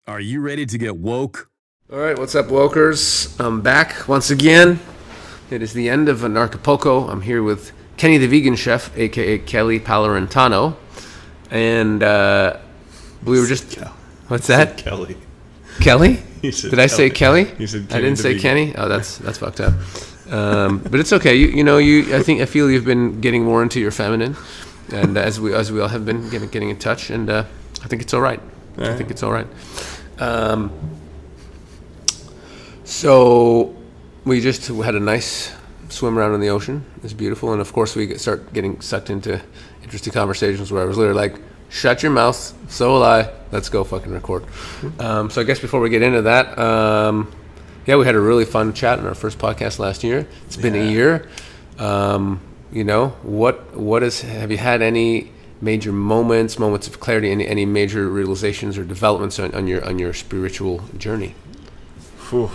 Are you ready to get woke? All right, what's up, Wokers? I'm back once again. It is the end of Anarchist. I'm here with Kenny the Vegan Chef, a.k.a. Kelly Palarentano. And we were just... What's that? Kelly. Kelly? Did I say Kelly? You said Kenny I didn't the say Vegan. Kenny? Oh, that's fucked up. But it's okay. I feel you've been getting more into your feminine. And as we all have been getting in touch. And I think it's all right. I think it's all right. So we just had a nice swim around in the ocean. It's beautiful, and of course we start getting sucked into interesting conversations where I was literally like, "Shut your mouth, so will I. Let's go fucking record." So I guess before we get into that, we had a really fun chat in our first podcast last year. It's been a year. Have you had any major moments of clarity, any major realizations or developments on your spiritual journey? Whew.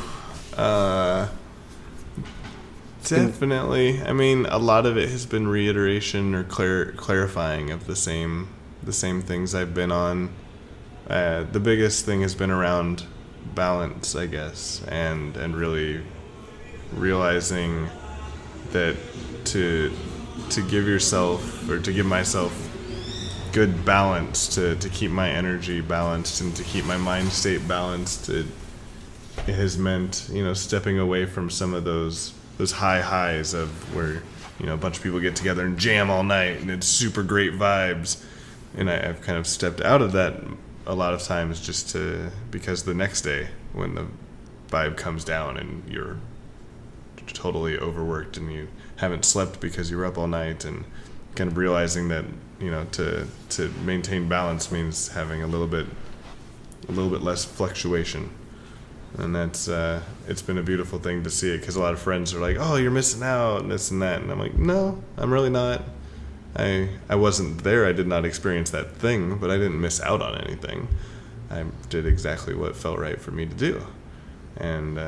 Definitely. I mean, a lot of it has been reiteration or clarifying of the same things I've been on. The biggest thing has been around balance, I guess, and really realizing that to give yourself or to give myself good balance to keep my energy balanced and to keep my mind state balanced. It has meant, stepping away from some of those high highs of where, a bunch of people get together and jam all night and it's super great vibes. And I've kind of stepped out of that a lot of times because the next day when the vibe comes down and you're totally overworked and you haven't slept because you were up all night, and kind of realizing that, to maintain balance means having a little bit less fluctuation. And that's it's been a beautiful thing to see it, because a lot of friends are like, "Oh, you're missing out," and this and that, and I'm like, no, I'm really not. I wasn't there. I did not experience that thing, but I didn't miss out on anything. I did exactly what felt right for me to do, and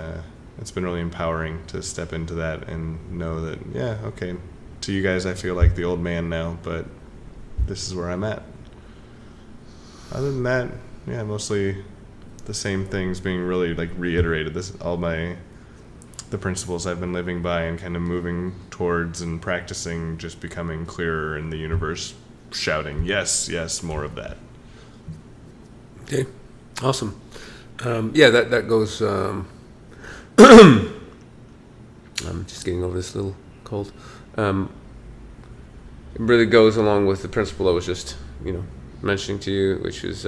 it's been really empowering to step into that and know that, okay, to you guys I feel like the old man now, but this is where I'm at. Other than that, mostly the same things being really like reiterated. The principles I've been living by and kind of moving towards and practicing, just becoming clearer in the universe, shouting, yes, yes, more of that. Okay, awesome. That goes. I'm just getting over this little cold. It really goes along with the principle I was just, mentioning to you, which is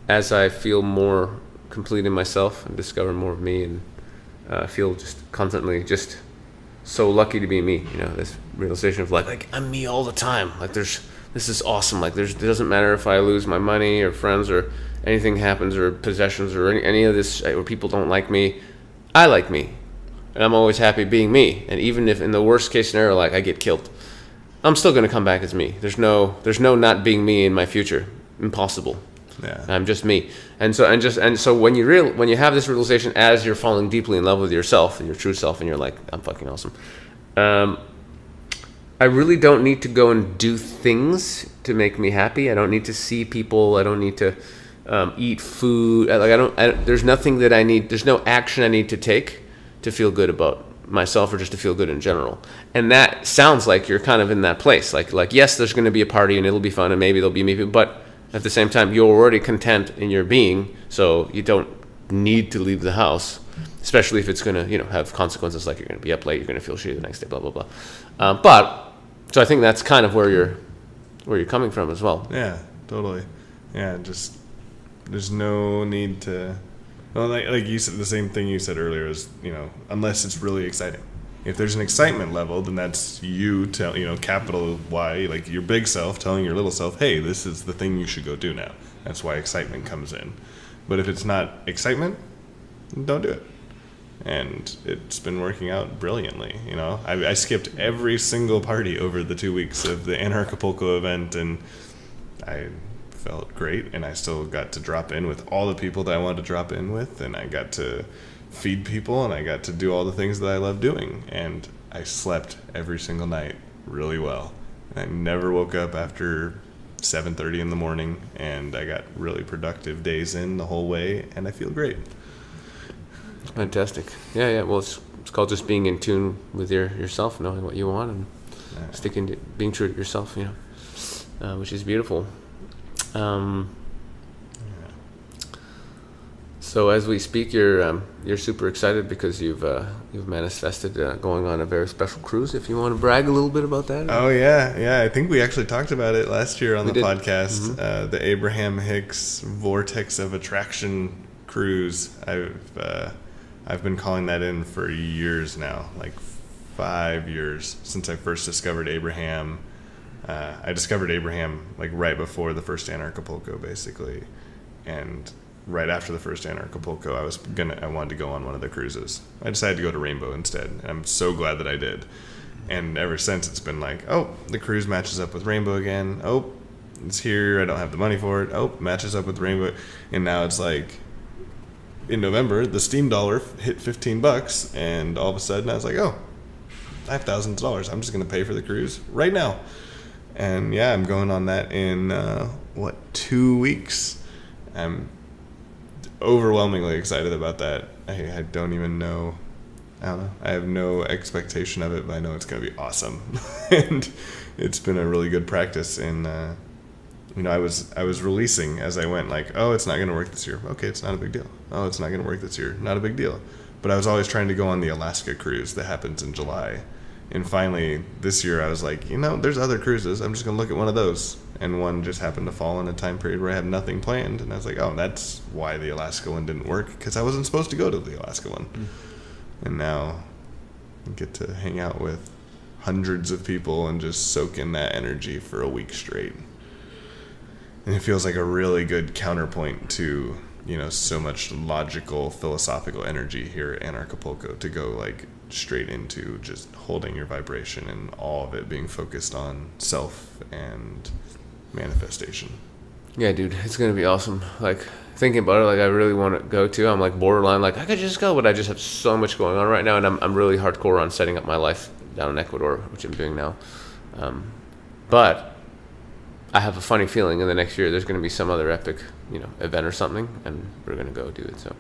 as I feel more complete in myself and discover more of me, and feel just constantly just so lucky to be me. This realization of like I'm me all the time. Like this is awesome. Like it doesn't matter if I lose my money or friends or anything happens or possessions or any of this, or people don't like me. I like me, and I'm always happy being me. And even if in the worst case scenario, like I get killed, I'm still going to come back as me. There's no not being me in my future. Impossible. Yeah. I'm just me. And so when you have this realization as you're falling deeply in love with yourself and your true self, and you're like, I'm fucking awesome. I really don't need to go and do things to make me happy. I don't need to see people. I don't need to eat food. There's nothing that I need. There's no action I need to take to feel good about myself, or just to feel good in general. And that sounds like you're kind of in that place. Like yes, there's going to be a party and it'll be fun and maybe there'll be me, but at the same time, you're already content in your being, so you don't need to leave the house, especially if it's going to, have consequences, like you're going to be up late, you're going to feel shitty the next day, blah, blah, blah. So I think that's kind of where you're coming from as well. Yeah, totally. Yeah, just there's no need to. Well, like you said, the same thing you said earlier is, unless it's really exciting. If there's an excitement level, then that's you capital Y, like your big self telling your little self, hey, this is the thing you should go do now. That's why excitement comes in. But if it's not excitement, don't do it. And it's been working out brilliantly. I skipped every single party over the 2 weeks of the Anarchist event, and I felt great, and I still got to drop in with all the people that I wanted to drop in with, and I got to feed people, and I got to do all the things that I love doing, and I slept every single night really well. And I never woke up after 7:30 in the morning, and I got really productive days in the whole way, and I feel great. Fantastic. Yeah. Well, it's called just being in tune with yourself, knowing what you want, and sticking to being true to yourself. Which is beautiful. So as we speak, you're super excited because you've manifested going on a very special cruise. If you want to brag a little bit about that. Oh yeah. I think we actually talked about it last year on the podcast. Mm-hmm. The Abraham Hicks Vortex of Attraction cruise. I've been calling that in for years now, like 5 years since I first discovered Abraham. I discovered Abraham like right before the first Anarchapulco, basically, and right after the first Anarchapulco, I wanted to go on one of the cruises. I decided to go to Rainbow instead, and I'm so glad that I did. And ever since, it's been like, oh, the cruise matches up with Rainbow again. Oh, it's here. I don't have the money for it. Oh, matches up with Rainbow. And now it's like, in November, the Steam dollar hit $15, and all of a sudden I was like, oh, I have thousands of dollars. I'm just going to pay for the cruise right now. And yeah, I'm going on that in, 2 weeks. I'm overwhelmingly excited about that. I don't even know. I don't know. I have no expectation of it, but I know it's going to be awesome. And it's been a really good practice in, I was releasing as I went, like, oh, it's not going to work this year. Okay, it's not a big deal. Oh, it's not going to work this year. Not a big deal. But I was always trying to go on the Alaska cruise that happens in July. And finally, this year, I was like, there's other cruises. I'm just going to look at one of those. And one just happened to fall in a time period where I had nothing planned. And I was like, oh, that's why the Alaska one didn't work, because I wasn't supposed to go to the Alaska one. And now I get to hang out with hundreds of people and just soak in that energy for a week straight. And it feels like a really good counterpoint to, so much logical, philosophical energy here at Anarchapulco, to go like straight into just holding your vibration and all of it being focused on self and manifestation. Yeah, dude, it's gonna be awesome. Like, thinking about it, like, I really want to go too. I'm like borderline, like, I could just go, but I just have so much going on right now, and I'm really hardcore on setting up my life down in Ecuador, which I'm doing now. But I have a funny feeling in the next year there's going to be some other epic, event or something, and we're going to go do it. So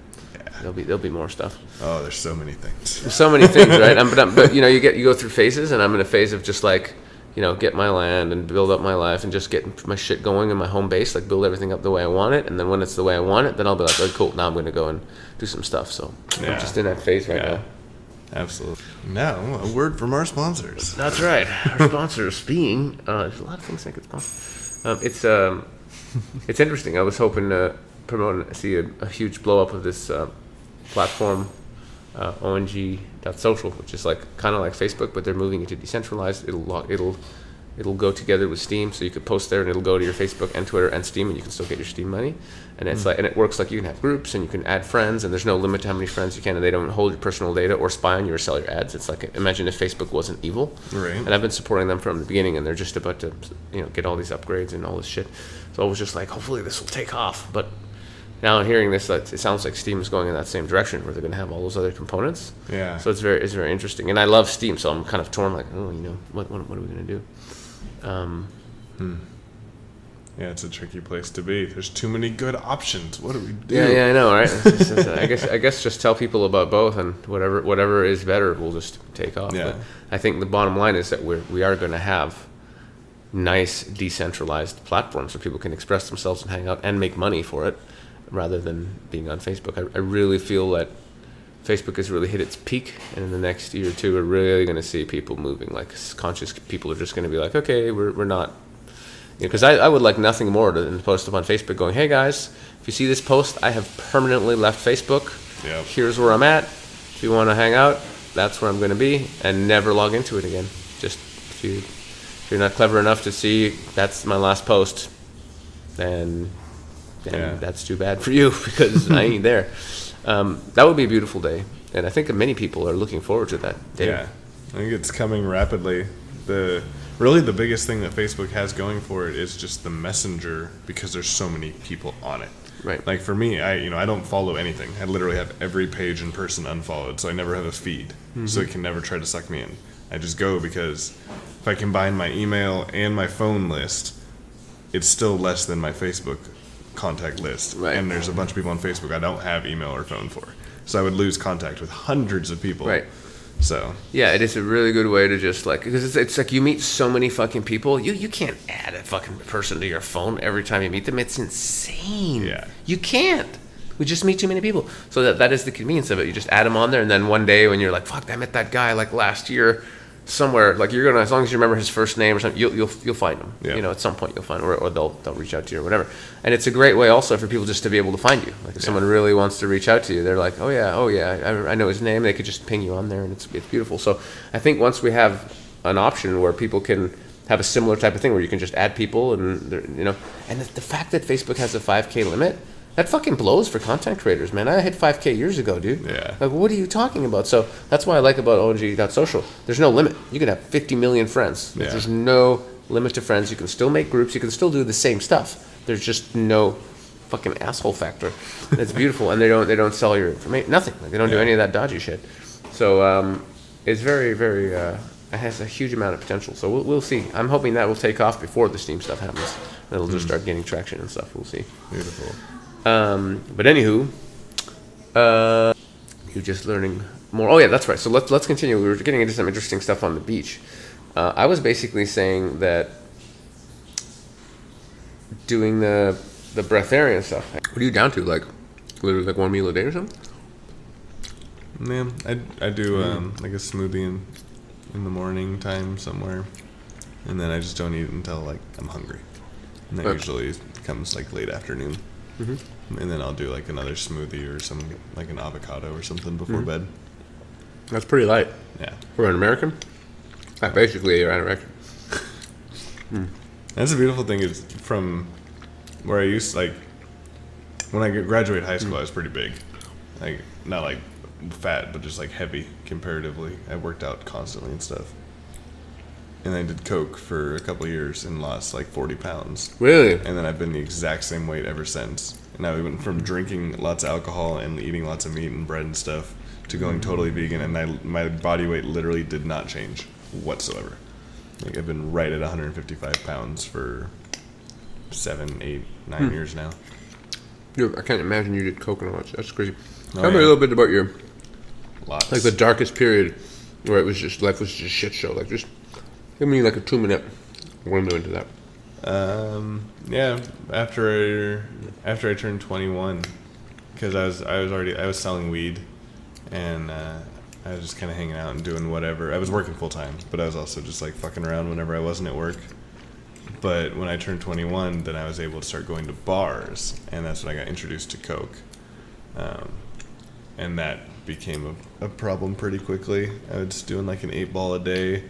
there'll be more stuff. Oh, there's so many things. There's so many things, right? But you go through phases, and I'm in a phase of just like, get my land and build up my life and just get my shit going in my home base, like build everything up the way I want it. And then when it's the way I want it, then I'll be like, oh, cool, now I'm going to go and do some stuff. So I'm just in that phase right now. Absolutely. Now, a word from our sponsors. That's right. Our sponsors being, there's a lot of things I could sponsor. It's interesting. I was hoping to see a huge blow up of this platform, ONG.social, which is like kind of like Facebook, but they're moving into decentralized. It'll go together with Steam, so you could post there and it'll go to your Facebook and Twitter and Steam, and you can still get your Steam money. And it's and it works like you can have groups and you can add friends, and there's no limit to how many friends you can, and they don't hold your personal data or spy on you or sell your ads. It's like, imagine if Facebook wasn't evil. Right. And I've been supporting them from the beginning, and they're just about to get all these upgrades and all this shit. So I was just like, hopefully this will take off. But now hearing this, it sounds like Steam is going in that same direction, where they're going to have all those other components. Yeah. So it's very interesting, and I love Steam, so I'm kind of torn, like, what are we going to do? Yeah, it's a tricky place to be. There's too many good options. What do we do? Yeah, I know, right? I guess just tell people about both, and whatever is better will just take off. Yeah. But I think the bottom line is that we are going to have nice decentralized platforms where people can express themselves and hang out and make money for it, rather than being on Facebook. I really feel that Facebook has really hit its peak, and in the next year or two, we're really going to see people moving. Like, conscious people are just going to be like, okay, we're not. Because I would like nothing more than post up on Facebook going, hey guys, if you see this post, I have permanently left Facebook. Yep. Here's where I'm at. If you want to hang out, that's where I'm going to be, and never log into it again. Just if you're not clever enough to see that's my last post, then that's too bad for you, because I ain't there. That would be a beautiful day, and I think many people are looking forward to that day. Yeah, I think it's coming rapidly. Really the biggest thing that Facebook has going for it is just the messenger, because there's so many people on it. Right. Like for me, I don't follow anything. I literally have every page in person unfollowed, so I never have a feed. Mm-hmm. So it can never try to suck me in. I just go because if I combine my email and my phone list, it's still less than my Facebook contact list. Right. And there's a bunch of people on Facebook I don't have email or phone for. So I would lose contact with hundreds of people. Right. So yeah, it is a really good way to just like, because it's like you meet so many fucking people. You can't add a fucking person to your phone every time you meet them. It's insane. Yeah. You can't. We just meet too many people. So that is the convenience of it. You just add them on there, and then one day when you're like, fuck, I met that guy like last year somewhere, like you're gonna, as long as you remember his first name or something, you'll find him. Yeah. You know, at some point you'll find him, or they'll reach out to you or whatever. And it's a great way also for people just to be able to find you. Like if someone really wants to reach out to you, they're like, oh yeah, I know his name. They could just ping you on there, and it's beautiful. So I think once we have an option where people can have a similar type of thing where you can just add people, and you know, and the fact that Facebook has a 5K limit. That fucking blows for content creators, man. I hit 5K years ago, dude. Yeah. Like, what are you talking about? So that's what I like about ONG.social. There's no limit. You can have 50 million friends. Yeah. There's no limit to friends. You can still make groups. You can still do the same stuff. There's just no fucking asshole factor. It's beautiful, and they don't sell your information. Nothing. Like, they don't do any of that dodgy shit. So it's very, very. It has a huge amount of potential. So we'll see. I'm hoping that will take off before the Steam stuff happens. It'll just start gaining traction and stuff. We'll see. beautiful. But anywho, you're just learning more. Oh yeah, that's right. So let's continue. We were getting into some interesting stuff on the beach. I was basically saying that doing the breatharian stuff. What are you down to? Like literally like one meal a day or something? Yeah, I do like a smoothie in the morning time somewhere, and then I just don't eat until like I'm hungry, and that usually comes like late afternoon. Mm-hmm. And then I'll do like another smoothie or some like an avocado or something before bed. That's pretty light. Yeah, For an American? Basically, you're anorexic. that's the beautiful thing is from where I used like when I graduated high school, I was pretty big, like not like fat, but just like heavy comparatively. I worked out constantly and stuff. And I did coke for a couple of years and lost like 40 pounds. Really? And then I've been the exact same weight ever since. And I went from drinking lots of alcohol and eating lots of meat and bread and stuff to going totally vegan, and my body weight literally did not change whatsoever. Like I've been right at 155 pounds for 7, 8, 9 years now. Dude, I can't imagine you did coke and all that. That's crazy. Oh, Tell me a little bit about your Lots. like the darkest period where it was just life was just a shit show. Like just give me like a 2-minute window into that. Yeah, after I turned 21, because I was selling weed, and I was just kind of hanging out and doing whatever. I was working full time, but I was also just like fucking around whenever I wasn't at work. But when I turned 21, then I was able to start going to bars, and that's when I got introduced to coke, and that became a problem pretty quickly. I was doing like an 8-ball a day,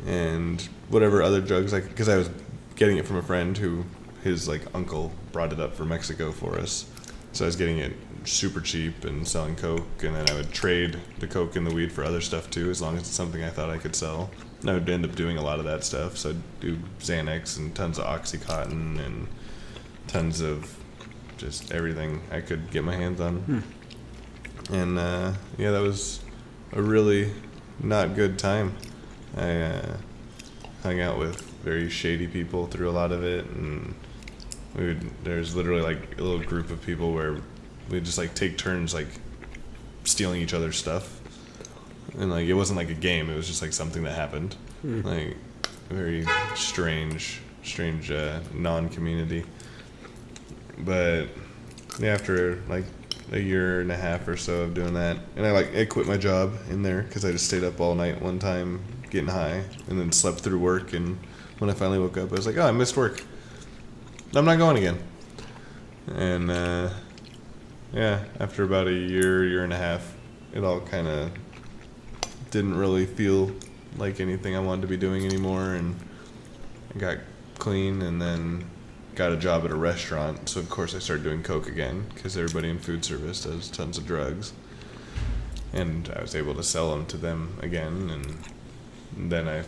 and whatever other drugs, like because I was getting it from a friend who his like uncle brought it up from Mexico for us, so I was getting it super cheap and selling coke, and then I would trade the coke and the weed for other stuff too, as long as it's something I thought I could sell. And I would end up doing a lot of that stuff, so I'd do Xanax and tons of Oxycontin and tons of just everything I could get my hands on. And yeah, that was a really not good time. I hung out with very shady people through a lot of it, and there's literally like a little group of people where we'd just like take turns like stealing each other's stuff, and like it wasn't like a game, it was just like something that happened. Like a very strange non-community. But yeah, after like a year and a half or so of doing that, and I quit my job in there because I just stayed up all night one time getting high, and then slept through work, and when I finally woke up I was like, oh, I missed work, I'm not going again. And yeah, after about a year and a half, it all kind of didn't really feel like anything I wanted to be doing anymore, and I got clean and then got a job at a restaurant, so of course I started doing coke again because everybody in food service does tons of drugs, and I was able to sell them to them again. And then I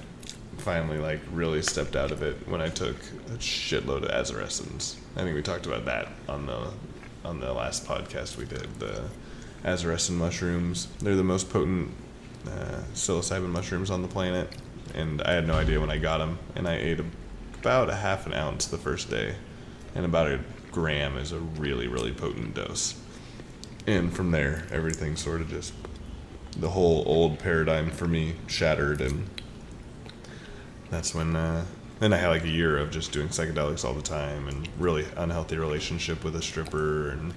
finally like really stepped out of it when I took a shitload of azaresins. I think we talked about that on the last podcast we did. The azaresin mushrooms, they're the most potent psilocybin mushrooms on the planet, and I had no idea when I got them, and I ate a about a half an ounce the first day, and about a gram is a really, really potent dose. And from there, everything sort of just, the whole old paradigm for me shattered, and that's when, then I had like a year of just doing psychedelics all the time, and really unhealthy relationship with a stripper, and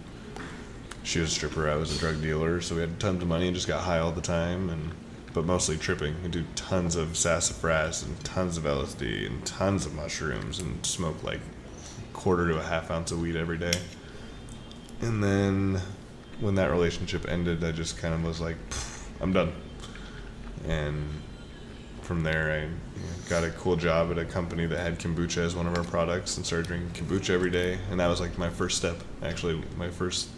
she was a stripper, I was a drug dealer, so we had tons of money and just got high all the time, but mostly tripping. We do tons of sassafras and tons of LSD and tons of mushrooms, and smoke like a quarter to a half ounce of weed every day. And then when that relationship ended, I just kind of was like, I'm done. And from there, I got a cool job at a company that had kombucha as one of our products, and started drinking kombucha every day. And that was like my first step, actually, my first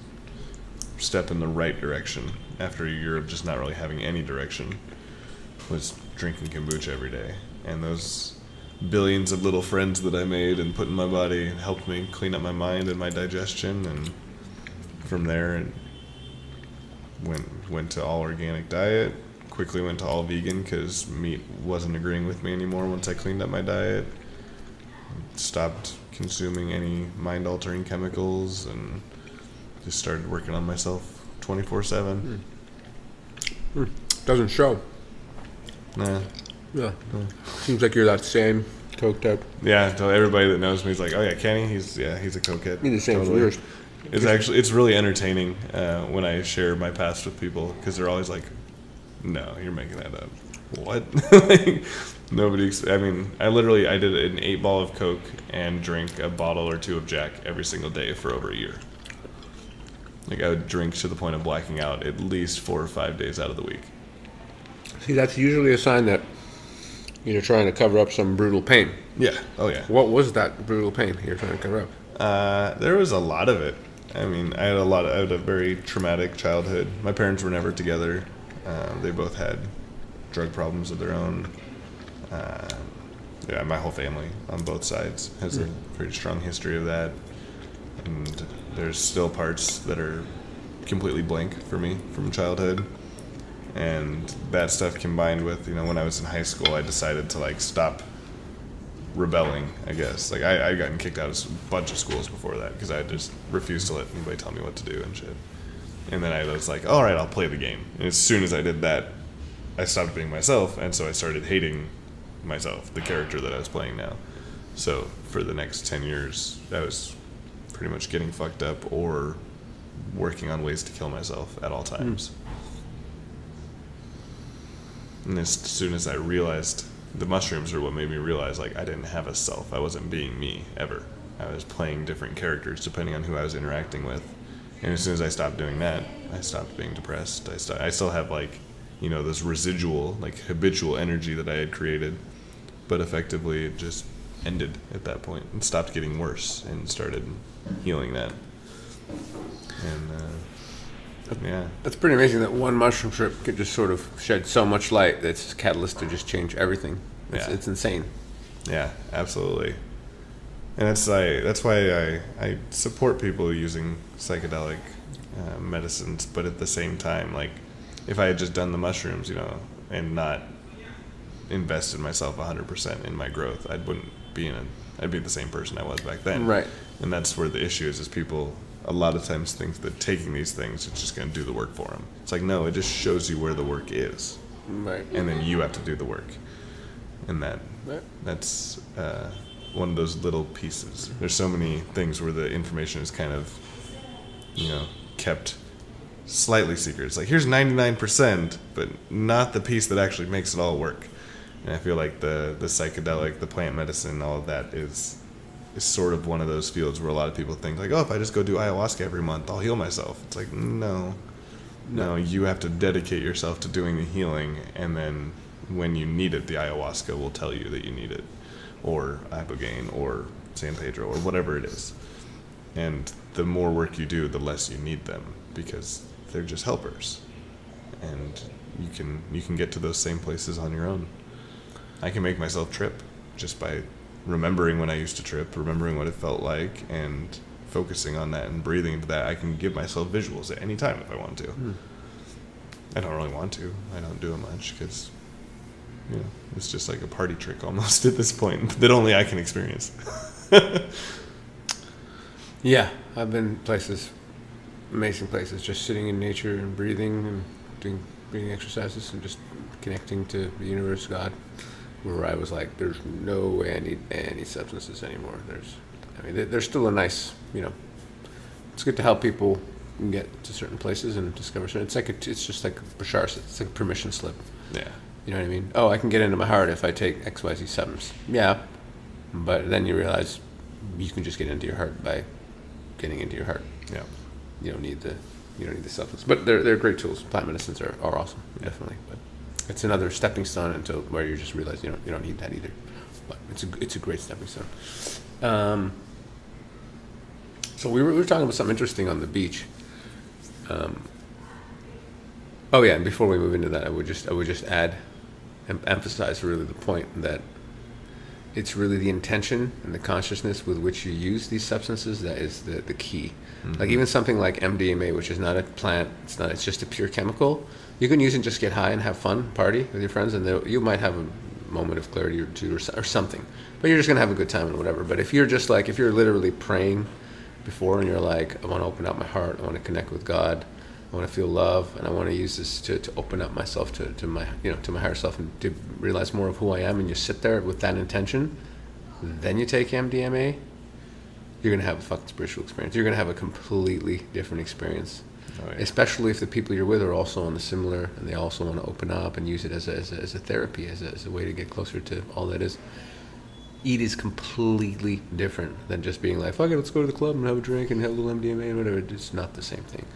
step in the right direction after a year of just not really having any direction, was drinking kombucha every day. And those billions of little friends that I made and put in my body helped me clean up my mind and my digestion. And from there, and went to all organic diet, quickly went to all vegan because meat wasn't agreeing with me anymore once I cleaned up my diet, stopped consuming any mind-altering chemicals, and just started working on myself 24/7. Doesn't show. Nah. Yeah. Seems like you're that same coke type. Yeah, so everybody that knows me is like, oh yeah, Kenny, he's a cokehead. You're the same Totally. for yours. It's really entertaining when I share my past with people, because they're always like, no, you're making that up. What? Like, I did an 8-ball of Coke and drink a bottle or 2 of Jack every single day for over a year. Like, I would drink to the point of blacking out at least 4 or 5 days out of the week. See, that's usually a sign that you're trying to cover up some brutal pain. Yeah. Oh, yeah. What was that brutal pain you're trying to cover up? There was a lot of it. I had a very traumatic childhood. My parents were never together. They both had drug problems of their own. My whole family on both sides has a pretty strong history of that. And there's still parts that are completely blank for me from childhood. And that stuff combined with, when I was in high school, I decided to like stop rebelling, I guess. Like I'd gotten kicked out of a bunch of schools before that because I just refused to let anybody tell me what to do and shit. And then I was like, all right, I'll play the game. And as soon as I did that, I stopped being myself, and so I started hating myself, the character that I was playing now. So for the next 10 years, I was pretty much getting fucked up or working on ways to kill myself at all times. And as soon as I realized, the mushrooms are what made me realize, like, I didn't have a self. I wasn't being me, ever. I was playing different characters depending on who I was interacting with. And as soon as I stopped doing that, I stopped being depressed. I still have, like, this residual, like, habitual energy that I had created, but effectively it just ended at that point and stopped getting worse and started healing that. And, yeah. That's pretty amazing that one mushroom trip could just sort of shed so much light that it's a catalyst to just change everything. It's insane. Yeah, absolutely. And that's why I support people using psychedelic medicines, but at the same time, like, if I had just done the mushrooms, and not invested myself 100% in my growth, I'd be the same person I was back then. Right. And that's where the issue is people a lot of times think that taking these things is just going to do the work for them. It's like, no, it just shows you where the work is. Right. And then you have to do the work. And that's one of those little pieces. There's so many things where the information is kind of, kept slightly secret. It's like, here's 99%, but not the piece that actually makes it all work. And I feel like the psychedelic, the plant medicine, all of that is sort of one of those fields where a lot of people think, like, oh, if I just go do ayahuasca every month, I'll heal myself. It's like, no, you have to dedicate yourself to doing the healing, and then when you need it, the ayahuasca will tell you that you need it, or ibogaine, or San Pedro, or whatever it is. And the more work you do, the less you need them, because they're just helpers, and you can get to those same places on your own. I can make myself trip just by remembering when I used to trip, remembering what it felt like, and focusing on that and breathing into that. I can give myself visuals at any time if I want to. I don't really want to. I don't do it much because you know, it's just like a party trick almost at this point that only I can experience. Yeah, I've been places, amazing places, just sitting in nature and breathing and doing breathing exercises and just connecting to the universe, God, where I was like, there's no way I need any substances anymore. There's still a nice, you know, it's good to help people get to certain places and discover certain. It's just like Bashar's. It's like a permission slip. Yeah. You know what I mean? Oh, I can get into my heart if I take XYZ substance. Yeah, but then you realize you can just get into your heart by getting into your heart. Yeah. You don't need the substance. But they're great tools. Plant medicines are awesome, definitely. But it's another stepping stone until where you just realize you don't need that either. But it's a great stepping stone. So we were talking about something interesting on the beach. Oh yeah, and before we move into that, I would just add and emphasize really the point that it's really the intention and the consciousness with which you use these substances that is the key. Mm-hmm. Like even something like MDMA, which is not a plant, it's just a pure chemical. You can use it and just get high and have fun, party with your friends, and you might have a moment of clarity or two or something. But you're just gonna have a good time and whatever. But if you're literally praying before and you're like, I want to open up my heart, I want to connect with God, I want to feel love, and I want to use this to open up myself to my higher self and to realize more of who I am, and you sit there with that intention, then you take MDMA, you're going to have a fucking spiritual experience. You're going to have a completely different experience. Oh, yeah. Especially if the people you're with are also on the similar, and they also want to open up and use it as a therapy, as a way to get closer to all that is. It is completely different than just being like, fuck it, let's go to the club and have a drink and have a little MDMA and whatever. It's not the same thing.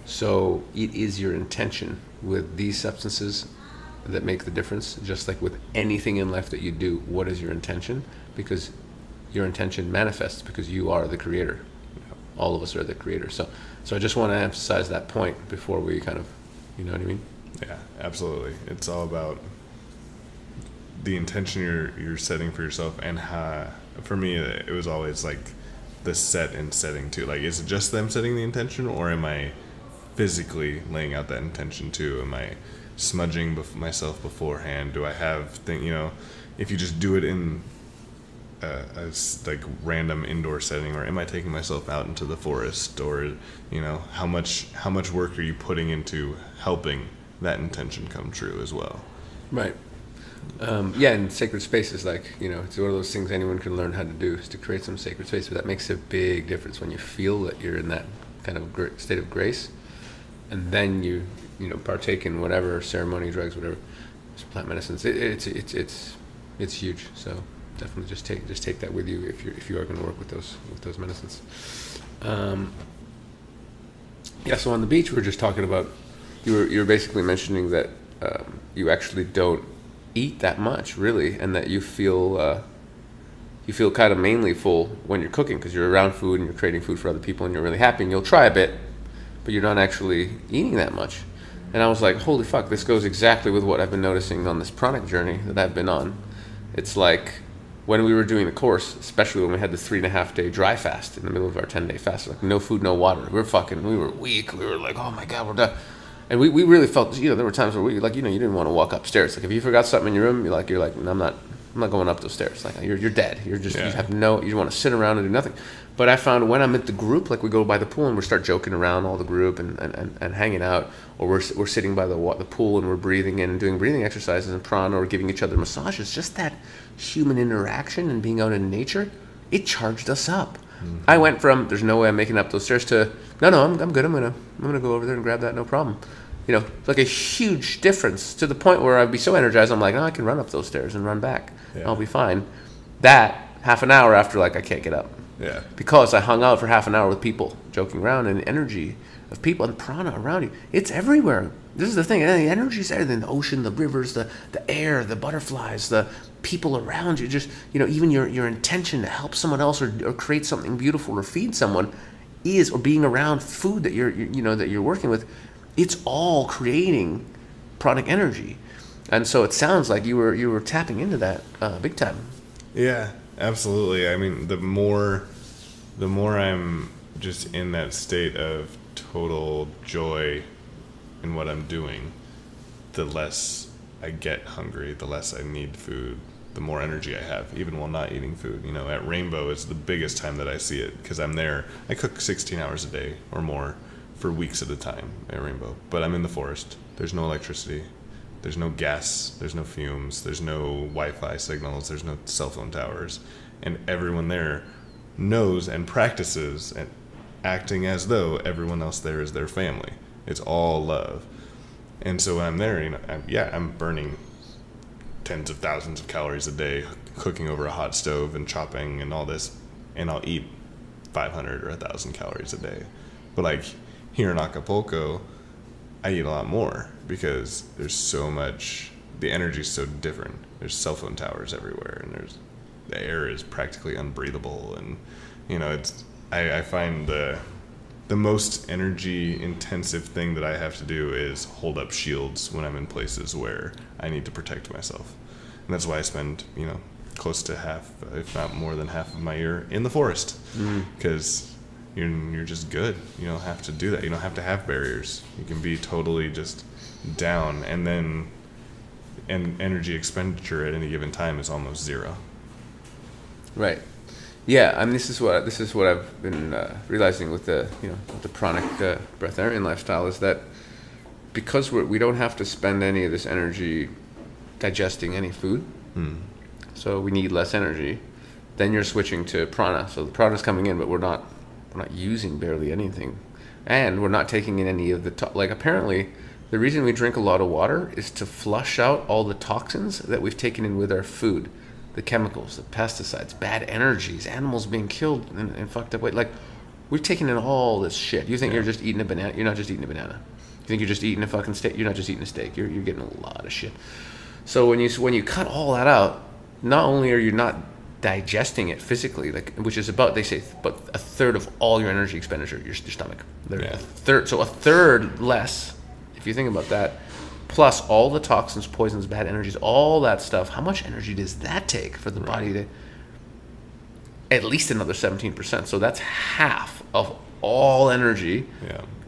So it is your intention with these substances that make the difference. Just like with anything in life that you do, what is your intention? Because your intention manifests because you are the creator. All of us are the creator. So I just want to emphasize that point before we kind of, you know what I mean? Yeah, absolutely. It's all about the intention you're setting for yourself, and how, for me, it was always like the set and setting too. Like, is it just them setting the intention, or am I physically laying out that intention too? Am I smudging myself beforehand? Do I have if you just do it in a like random indoor setting, or am I taking myself out into the forest, or how much work are you putting into helping that intention come true as well? Right. And sacred spaces, like, it's one of those things anyone can learn how to do, is to create some sacred space. But that makes a big difference when you feel that you're in that kind of state of grace, and then you partake in whatever ceremony, drugs, whatever, plant medicines. It's huge. So definitely just take that with you if you are going to work with those medicines. So on the beach, we were just talking about, you were basically mentioning that you actually don't eat that much, really, and that you feel kind of mainly full when you're cooking, because you're around food and you're creating food for other people and you're really happy, and you'll try a bit, but you're not actually eating that much. And I was like, holy fuck, this goes exactly with what I've been noticing on this pranic journey that I've been on. It's like when we were doing the course, especially when we had the 3.5 day dry fast in the middle of our 10-day fast, like no food, no water. We were weak. We were like, oh my God, we're done. And we really felt, there were times where you didn't want to walk upstairs. Like if you forgot something in your room, you're like, no, I'm not going up those stairs. Like you're dead. You want to sit around and do nothing. But I found when I'm at the group, like we go by the pool and we start joking around, all the group and hanging out, or we're sitting by the pool and we're breathing in and doing breathing exercises and prana, or giving each other massages. Just that human interaction and being out in nature, it charged us up. Mm-hmm. I went from there's no way I'm making up those stairs to no, I'm good. I'm gonna go over there and grab that, no problem. It's like a huge difference, to the point where I'd be so energized, I'm like, I can run up those stairs and run back. Yeah. I'll be fine. That half an hour after, like, I can't get up. Yeah. Because I hung out for half an hour with people, joking around, and the energy of people and prana around you, it's everywhere. This is the thing. The energy is everything. The ocean, the rivers, the air, the butterflies, the people around you. Just, even your intention to help someone else or create something beautiful or feed someone or being around food that you're working with, it's all creating pranic energy. And so it sounds like you were tapping into that big time. Yeah, absolutely. I mean, the more I'm just in that state of total joy in what I'm doing, the less I get hungry, the less I need food, the more energy I have, even while not eating food. You know, at Rainbow is the biggest time that I see it because I'm there. I cook 16 hours a day or more for weeks at a time at Rainbow, but I'm in the forest. There's no electricity. There's no gas. There's no fumes. There's no Wi-Fi signals. There's no cell phone towers. And everyone there knows and practices and acting as though everyone else there is their family. It's all love. And so when I'm there, you know, I'm burning tens of thousands of calories a day, cooking over a hot stove and chopping and all this, and I'll eat 500 or 1,000 calories a day. But like here in Acapulco, I eat a lot more because there's so much, the energy's so different. There's cell phone towers everywhere, and the air is practically unbreathable, and you know, I find the most energy intensive thing that I have to do is hold up shields when I'm in places where I need to protect myself. And that's why I spend, you know, close to half, if not more than half of my year in the forest, because you're just good. You don't have to do that. You don't have to have barriers. You can be totally just down, and then energy expenditure at any given time is almost zero. Right. Yeah. I mean, this is what I've been realizing with the pranic breatharian lifestyle is that because we don't have to spend any of this energy digesting any food, so we need less energy. Then you're switching to prana. So the prana's coming in, but we're not using barely anything, and we're not taking in any of the like apparently the reason we drink a lot of water is to flush out all the toxins that we've taken in with our food, the chemicals, the pesticides, bad energies, animals being killed in fucked up way. Like, we've taken in all this shit. You think you're just eating a banana? You're not just eating a banana. You think you're just eating a fucking steak? You're not just eating a steak. You're getting a lot of shit. So when you cut all that out, not only are you not digesting it physically, like, which is about, they say, but a third of all your energy expenditure, your stomach. A third less, if you think about that, plus all the toxins, poisons, bad energies, all that stuff. How much energy does that take for the body to? At least another 17%. So that's half of all energy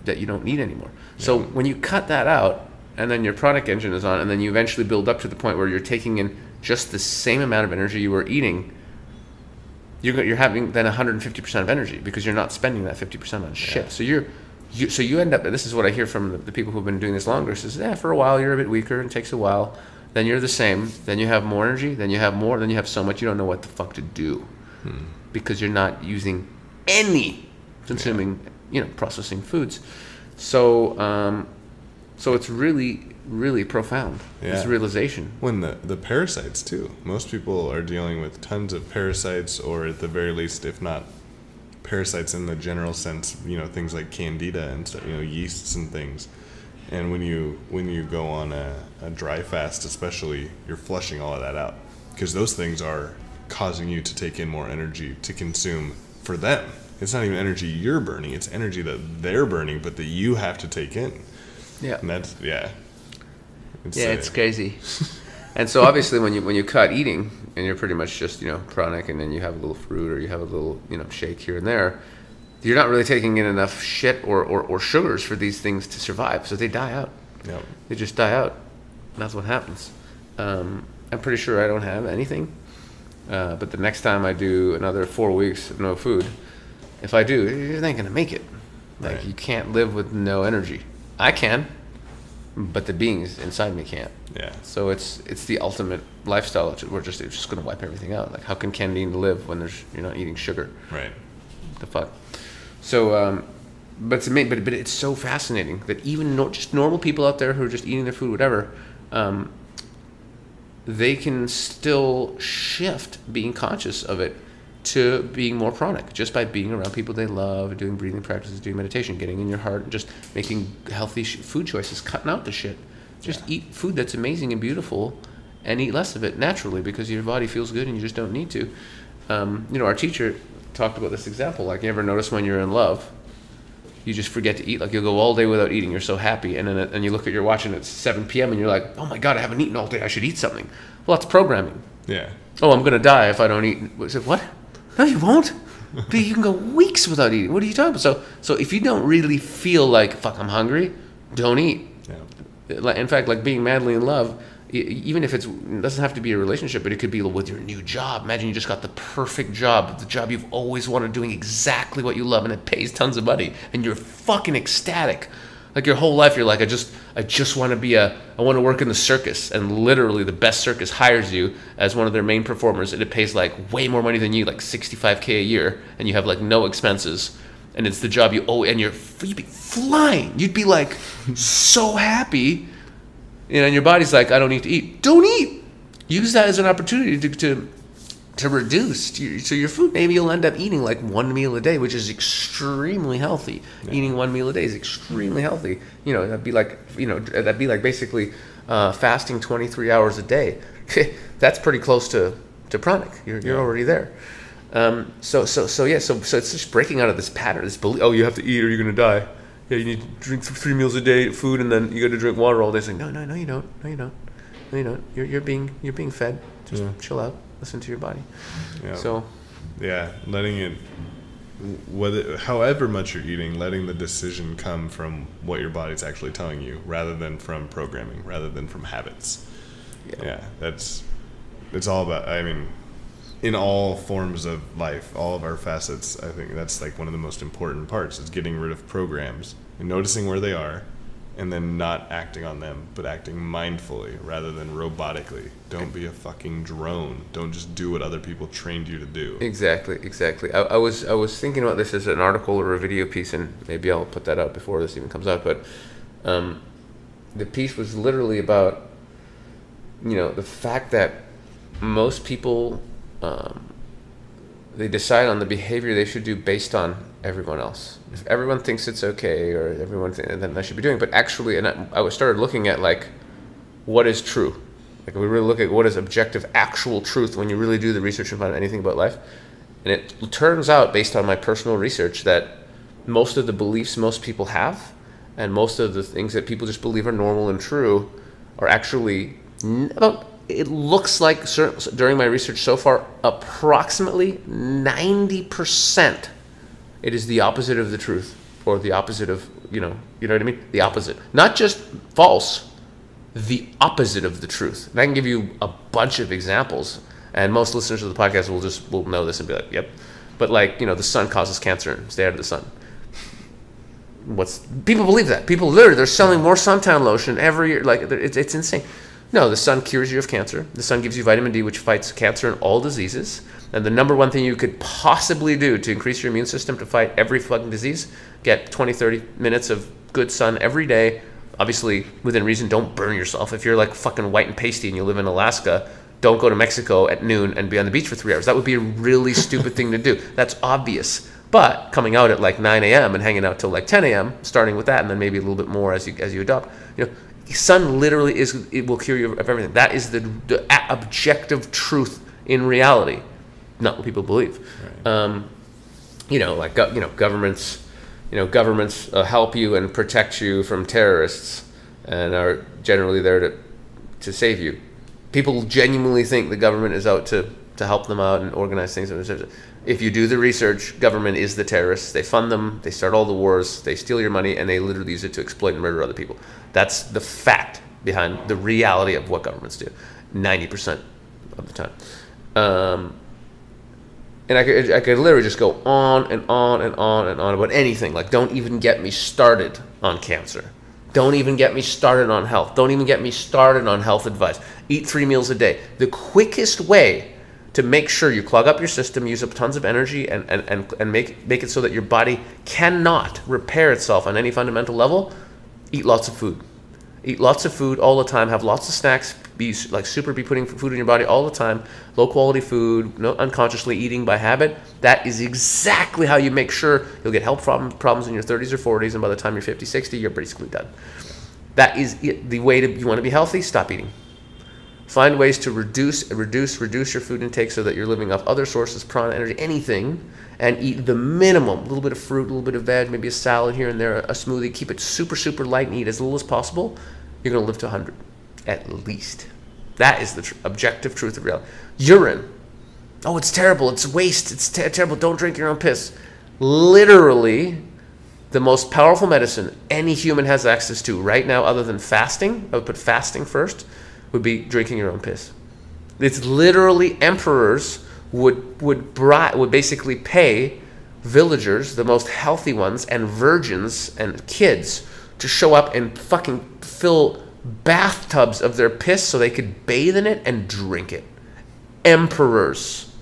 that you don't need anymore. So when you cut that out, and then your pranic engine is on, and then you eventually build up to the point where you're taking in just the same amount of energy you were eating, you're having then 150% of energy because you're not spending that 50% on shit. So you end up, this is what I hear from the people who've been doing this longer, says, for a while you're a bit weaker, and it takes a while, then you're the same, then you have more energy, then you have more, then you have so much you don't know what the fuck to do because you're not using any consuming, processing foods. So it's really, really profound, this realization. When the parasites too. Most people are dealing with tons of parasites, or at the very least, if not parasites in the general sense, things like candida and stuff, yeasts and things. And when you go on a dry fast, especially, you're flushing all of that out because those things are causing you to take in more energy to consume for them. It's not even energy you're burning; it's energy that they're burning, but that you have to take in. Yeah, and that's it's crazy. And so obviously when you cut eating and you're pretty much just pranic, and then you have a little fruit or you have a little shake here and there, you're not really taking in enough shit or sugars for these things to survive, so they die out. They just die out, and that's what happens. I'm pretty sure I don't have anything, but the next time I do another 4 weeks of no food, if I do, you're not gonna make it. Like, you can't live with no energy. I can, but the beings inside me can't. So it's the ultimate lifestyle. It's just going to wipe everything out. Like, how can Candine live when you're not eating sugar? Right. The fuck. So, but it's so fascinating that even just normal people out there who are just eating their food, whatever, they can still shift being conscious of it to being more pranic just by being around people they love, doing breathing practices, doing meditation, getting in your heart, just making healthy food choices, cutting out the shit. Just eat food that's amazing and beautiful, and eat less of it naturally because your body feels good and you just don't need to. Our teacher talked about this example. Like, you ever notice when you're in love, you just forget to eat. Like, you'll go all day without eating. You're so happy, and then you look at your watch and it's 7 p.m. and you're like, oh my god, I haven't eaten all day. I should eat something. Well, that's programming. Oh, I'm gonna die if I don't eat. I said, what? No, you won't. But you can go weeks without eating. What are you talking about? So if you don't really feel like, fuck, I'm hungry, don't eat. In fact, like being madly in love, even if it doesn't have to be a relationship, but it could be with your new job. Imagine you just got the perfect job, the job you've always wanted, doing exactly what you love, and it pays tons of money, and you're fucking ecstatic. Like your whole life, you're like, I just want to I want to work in the circus, and literally the best circus hires you as one of their main performers, and it pays like way more money than you, like $65K a year, and you have like no expenses, and it's the job you owe, and you'd be flying. You'd be like so happy, and your body's like, I don't need to eat. Don't eat. Use that as an opportunity to reduce so your food. Maybe you'll end up eating like one meal a day, which is extremely healthy. Yeah. Eating one meal a day is extremely healthy. That'd be like basically fasting 23 hours a day. That's pretty close to pranic. You're already there. So it's just breaking out of this pattern, this belief, you have to eat or you're gonna die. Yeah, you need to drink 3 meals a day, food, and then you got to drink water all day. It's like, no, you don't. You're being fed. Just chill out. Listen to your body. Yeah. So, letting it, however much you're eating, letting the decision come from what your body's actually telling you, rather than from programming, rather than from habits. Yeah, it's all about. I mean, in all forms of life, all of our facets, I think that's like one of the most important parts, is getting rid of programs and noticing where they are, and then not acting on them, but acting mindfully rather than robotically. Don't be a fucking drone. Don't just do what other people trained you to do. Exactly. I was thinking about this as an article or a video piece, and maybe I'll put that out before this even comes out, but the piece was literally about, the fact that most people, they decide on the behavior they should do based on everyone else. If everyone thinks it's okay, or then I should be doing it. But actually, and I started looking at like, what is true? Like we really look at what is objective, actual truth when you really do the research and find anything about life. And it turns out, based on my personal research, that most of the beliefs most people have, and most of the things that people just believe are normal and true, are actually it looks like, during my research so far, approximately 90%, it is the opposite of the truth, or the opposite of, you know what I mean? The opposite. Not just false, the opposite of the truth. And I can give you a bunch of examples, and most listeners of the podcast will know this and be like, yep. But like, the sun causes cancer, and stay out of the sun. People believe that. People literally, they're selling more suntan lotion every year. Like, it's insane. No, the sun cures you of cancer. The sun gives you vitamin D, which fights cancer and all diseases. And the number one thing you could possibly do to increase your immune system to fight every fucking disease, get 20, 30 minutes of good sun every day. Obviously, within reason, don't burn yourself. If you're like fucking white and pasty and you live in Alaska, don't go to Mexico at noon and be on the beach for 3 hours. That would be a really stupid thing to do. That's obvious. But coming out at like 9 a.m. and hanging out till like 10 a.m., starting with that, and then maybe a little bit more as you adopt, sun literally it will cure you of everything. That is the objective truth in reality, not what people believe. Right. Governments help you and protect you from terrorists, and are generally there to save you. People genuinely think the government is out to help them out and organize things. If you do the research, government is the terrorists. They fund them, they start all the wars, they steal your money, and they literally use it to exploit and murder other people. That's the fact behind the reality of what governments do, 90% of the time. And I could literally just go on and on and on and on about anything. Like, don't even get me started on cancer. Don't even get me started on health. Don't even get me started on health advice. Eat 3 meals a day. The quickest way to make sure you clog up your system, use up tons of energy, and make it so that your body cannot repair itself on any fundamental level, eat lots of food. Eat lots of food all the time. Have lots of snacks. Be putting food in your body all the time. Low quality food, unconsciously eating by habit. That is exactly how you make sure you'll get health problems in your 30s or 40s, and by the time you're 50, 60, you're basically done. That is the way you want to be healthy. Stop eating. Find ways to reduce your food intake so that you're living off other sources, prana, energy, anything, and eat the minimum. A little bit of fruit, a little bit of veg, maybe a salad here and there, a smoothie. Keep it super, super light and eat as little as possible. You're going to live to 100, at least. That is the objective truth of reality. Urine. Oh, it's terrible. It's waste. It's terrible. Don't drink your own piss. Literally, the most powerful medicine any human has access to right now, other than fasting, I would put fasting first, would be drinking your own piss. It's literally emperors would basically pay villagers, the most healthy ones, and virgins and kids to show up and fucking fill bathtubs of their piss so they could bathe in it and drink it. Emperors.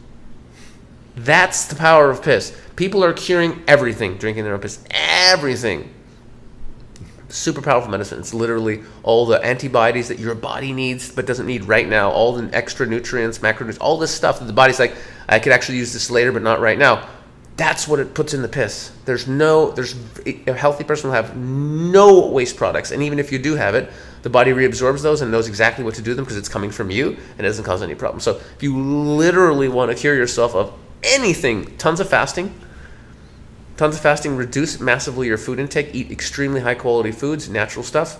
That's the power of piss. People are curing everything, drinking their own piss. Everything. Super powerful medicine. It's literally all the antibodies that your body needs but doesn't need right now. All the extra nutrients, macronutrients, all this stuff that the body's like, I could actually use this later but not right now. That's what it puts in the piss. A healthy person will have no waste products. And even if you do have it, the body reabsorbs those and knows exactly what to do with them because it's coming from you and it doesn't cause any problem. So if you literally want to cure yourself of anything, tons of fasting, reduce massively your food intake, eat extremely high quality foods, natural stuff,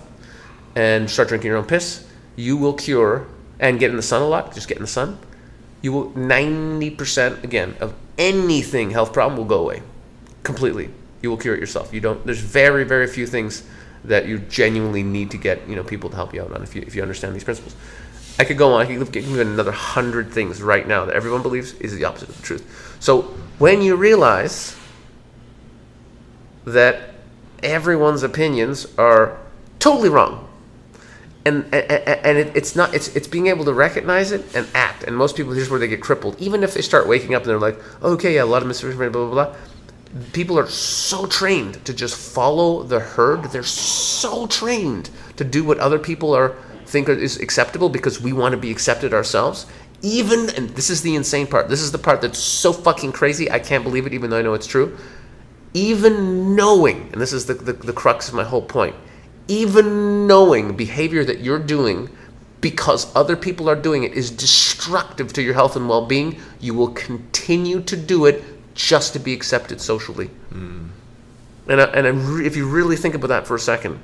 and start drinking your own piss, you will cure, and get in the sun a lot, just get in the sun, you will 90% again of anything health problem will go away completely. You will cure it yourself. There's very, very few things that you genuinely need to get people to help you out on if you understand these principles. I could go on. I could give you another 100 things right now that everyone believes is the opposite of the truth. So when you realize that everyone's opinions are totally wrong, and it's being able to recognize it and act. And most people, here's where they get crippled. Even if they start waking up and they're like, okay, yeah, a lot of misinformation, blah, blah, blah. People are so trained to just follow the herd. They're so trained to do what other people think is acceptable because we want to be accepted ourselves. And this is the insane part. This is the part that's so fucking crazy. I can't believe it, even though I know it's true. Even knowing, and this is the crux of my whole point, even knowing behavior that you're doing because other people are doing it is destructive to your health and well-being, you will continue to do it just to be accepted socially. If you really think about that for a second,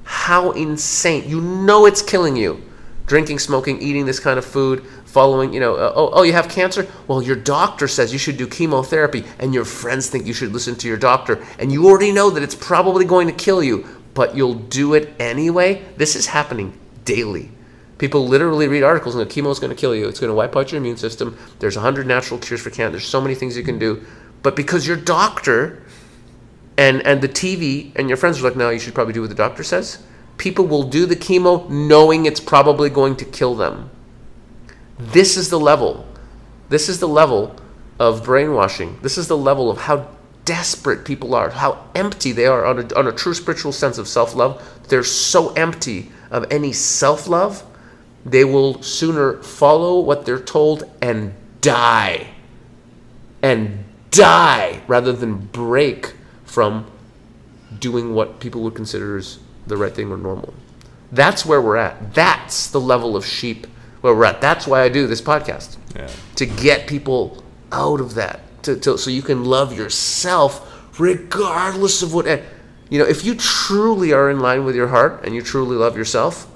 how insane. You know it's killing you. Drinking, smoking, eating this kind of food, following, you have cancer? Well, your doctor says you should do chemotherapy, and your friends think you should listen to your doctor, and you already know that it's probably going to kill you, but you'll do it anyway. This is happening daily. People literally read articles and chemo is going to kill you. It's going to wipe out your immune system. There's 100 natural cures for cancer. There's so many things you can do. But because your doctor and the TV and your friends are like, no, you should probably do what the doctor says, people will do the chemo knowing it's probably going to kill them. This is the level. This is the level of brainwashing. This is the level of how desperate people are, how empty they are on a true spiritual sense of self-love. They're so empty of any self-love, they will sooner follow what they're told and die. Rather than break from doing what people would consider as the right thing or normal. That's where we're at. That's the level of sheep where we're at. That's why I do this podcast. Yeah. To get people out of that. So you can love yourself regardless of what... if you truly are in line with your heart and you truly love yourself,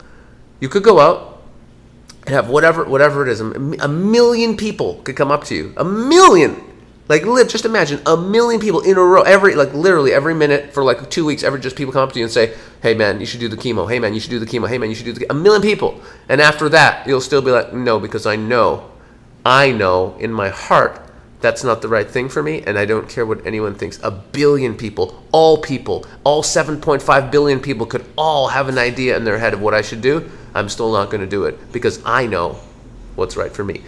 you could go out and have whatever it is. A million people could come up to you. A million! Just imagine 1 million people in a row, literally every minute for 2 weeks, just people come up to you and say, hey man, you should do the chemo. Hey man, you should do the chemo. Hey man, you should do the chemo. 1 million people. And after that, you'll still be like, no, because I know in my heart that's not the right thing for me, and I don't care what anyone thinks. 1 billion people, all 7.5 billion people could all have an idea in their head of what I should do. I'm still not going to do it because I know what's right for me.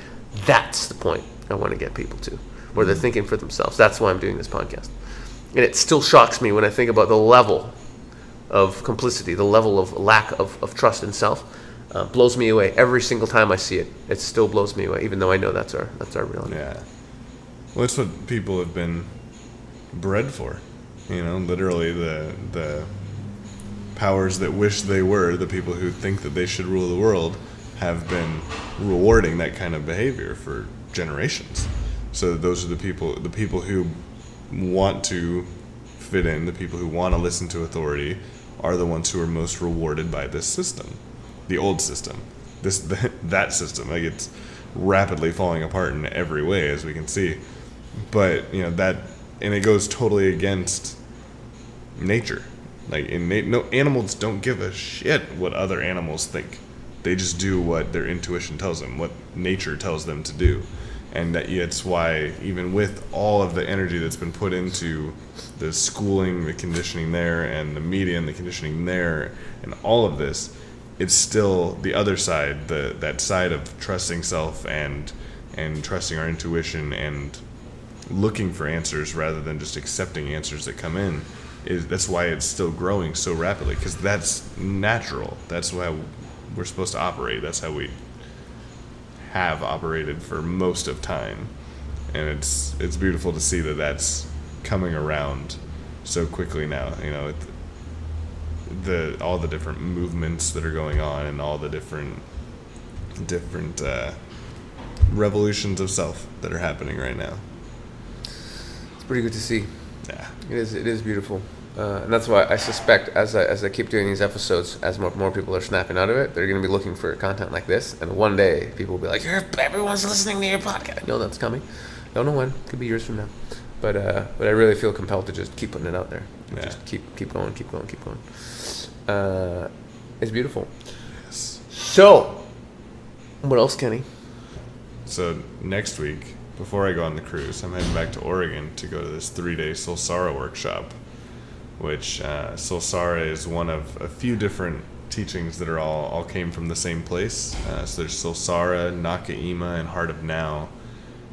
That's the point I want to get people to, where they're thinking for themselves. That's why I'm doing this podcast. And it still shocks me when I think about the level of complicity, the level of lack of trust in self. Blows me away every single time I see it. It still blows me away, even though I know that's our reality. Yeah. Well, that's what people have been bred for. Literally the powers that wish they were, the people who think that they should rule the world, have been rewarding that kind of behavior for generations. So those are the people who want to fit in, the people who want to listen to authority, are the ones who are most rewarded by this system, the old system, that system. It's rapidly falling apart in every way, as we can see. But and it goes totally against nature. No, animals don't give a shit what other animals think. They just do what their intuition tells them, what nature tells them to do. And it's why, even with all of the energy that's been put into the schooling, the conditioning there, and the media and the conditioning there, and all of this, it's still the other side, that side of trusting self and trusting our intuition and looking for answers rather than just accepting answers that come in. That's why it's still growing so rapidly, because that's natural. That's why we're supposed to operate. That's how we have operated for most of time, and it's beautiful to see that that's coming around so quickly now. All the different movements that are going on, and all the different revolutions of self that are happening right now. It's pretty good to see. Yeah, it is beautiful. And that's why I suspect as I keep doing these episodes, as more people are snapping out of it, they're going to be looking for content like this. And one day, people will be like, everyone's listening to your podcast. I know that's coming. Don't know when. Could be years from now. But I really feel compelled to just keep putting it out there. Yeah. Just keep going. It's beautiful. Yes. So, what else, Kenny? So next week, before I go on the cruise, I'm heading back to Oregon to go to this 3-day Solsara workshop, which Solsara is one of a few different teachings that are all came from the same place. So there's Solsara, Nakaima, and Heart of Now,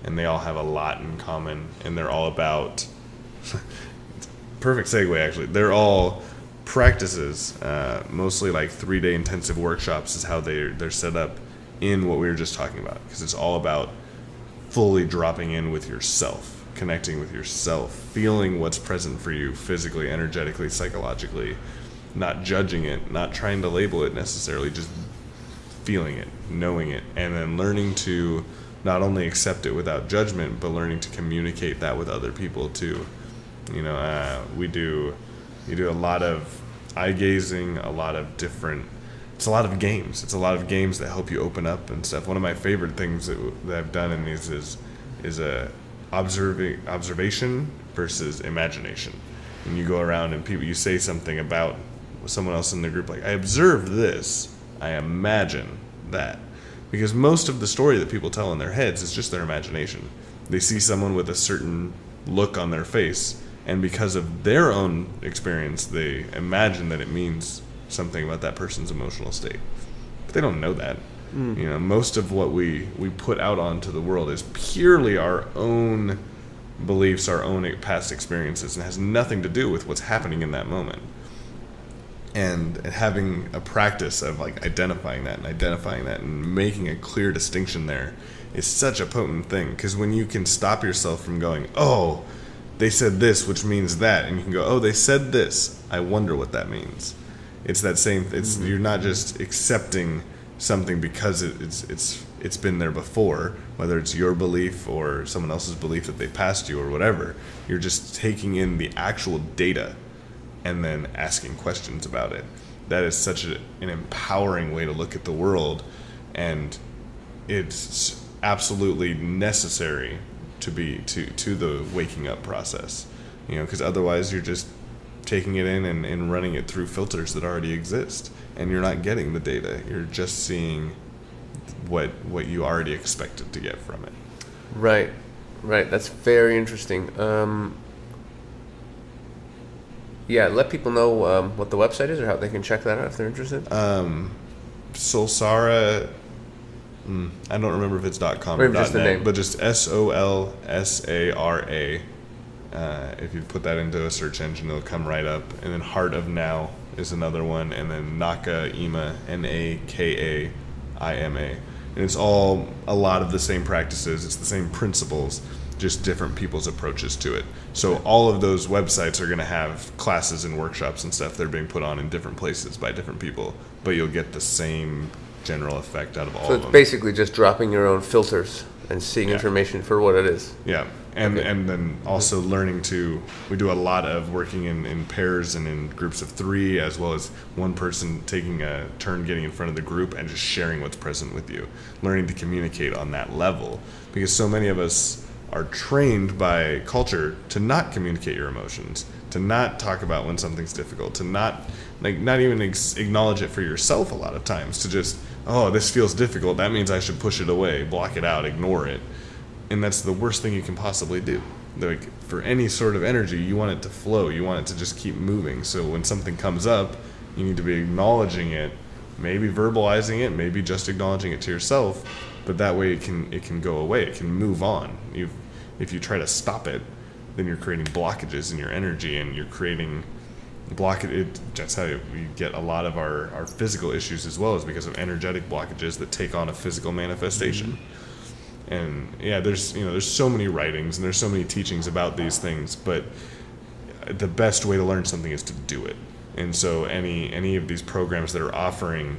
and they all have a lot in common, and they're all about perfect segue actually. They're all practices, mostly like 3-day intensive workshops is how they're set up in what we were just talking about, because it's all about fully dropping in with yourself, connecting with yourself, feeling what's present for you physically, energetically, psychologically, not judging it, not trying to label it necessarily, just feeling it, knowing it, and then learning to not only accept it without judgment, but learning to communicate that with other people too. You do a lot of eye gazing, a lot of different. It's a lot of games. It's a lot of games that help you open up and stuff. One of my favorite things that I've done in these is observation versus imagination. And you go around and you say something about someone else in the group, like, I observed this, I imagine that. Because most of the story that people tell in their heads is just their imagination. They see someone with a certain look on their face, and because of their own experience, they imagine that it means something about that person's emotional state. But they don't know that. Most of what we put out onto the world is purely our own beliefs, our own past experiences, and has nothing to do with what's happening in that moment. And having a practice of like identifying that and making a clear distinction there is such a potent thing, because when you can stop yourself from going, oh, they said this, which means that, and you can go, oh, they said this, I wonder what that means. It's that same. You're not just accepting something because it's been there before, whether it's your belief or someone else's belief that they passed you or whatever. You're just taking in the actual data and then asking questions about it. That is such an empowering way to look at the world, and it's absolutely necessary to the waking up process. Because otherwise you're just taking it in and running it through filters that already exist, and you're not getting the data. You're just seeing what you already expected to get from it. Right. That's very interesting. Let people know what the website is or how they can check that out if they're interested. Solsara, I don't remember if it's .com or just the .net, name. but just SOLSARA. If you put that into a search engine, it'll come right up. And then Heart of Now is another one, and then Nakaima, Nakaima, and it's all a lot of the same practices. It's the same principles, just different people's approaches to it. So all of those websites are going to have classes and workshops and stuff that are being put on in different places by different people, but you'll get the same general effect out of all of them. So it's basically just dropping your own filters and seeing information for what it is. Yeah. And then also learning we do a lot of working in pairs and in groups of 3, as well as one person taking a turn getting in front of the group and just sharing what's present with you, learning to communicate on that level, because so many of us are trained by culture to not communicate your emotions, to not talk about when something's difficult, to not even acknowledge it for yourself a lot of times, to just oh, this feels difficult, that means I should push it away, block it out, ignore it. And that's the worst thing you can possibly do. Like, for any sort of energy, you want it to flow, you want it to just keep moving. So when something comes up, you need to be acknowledging it, maybe verbalizing it, maybe just acknowledging it to yourself, but that way it can go away, it can move on. If you try to stop it, then you're creating blockages in your energy, and you're creating that's how you get a lot of our physical issues as well, is because of energetic blockages that take on a physical manifestation. And yeah, there's so many writings and there's so many teachings about these things, but the best way to learn something is to do it. And so any of these programs that are offering,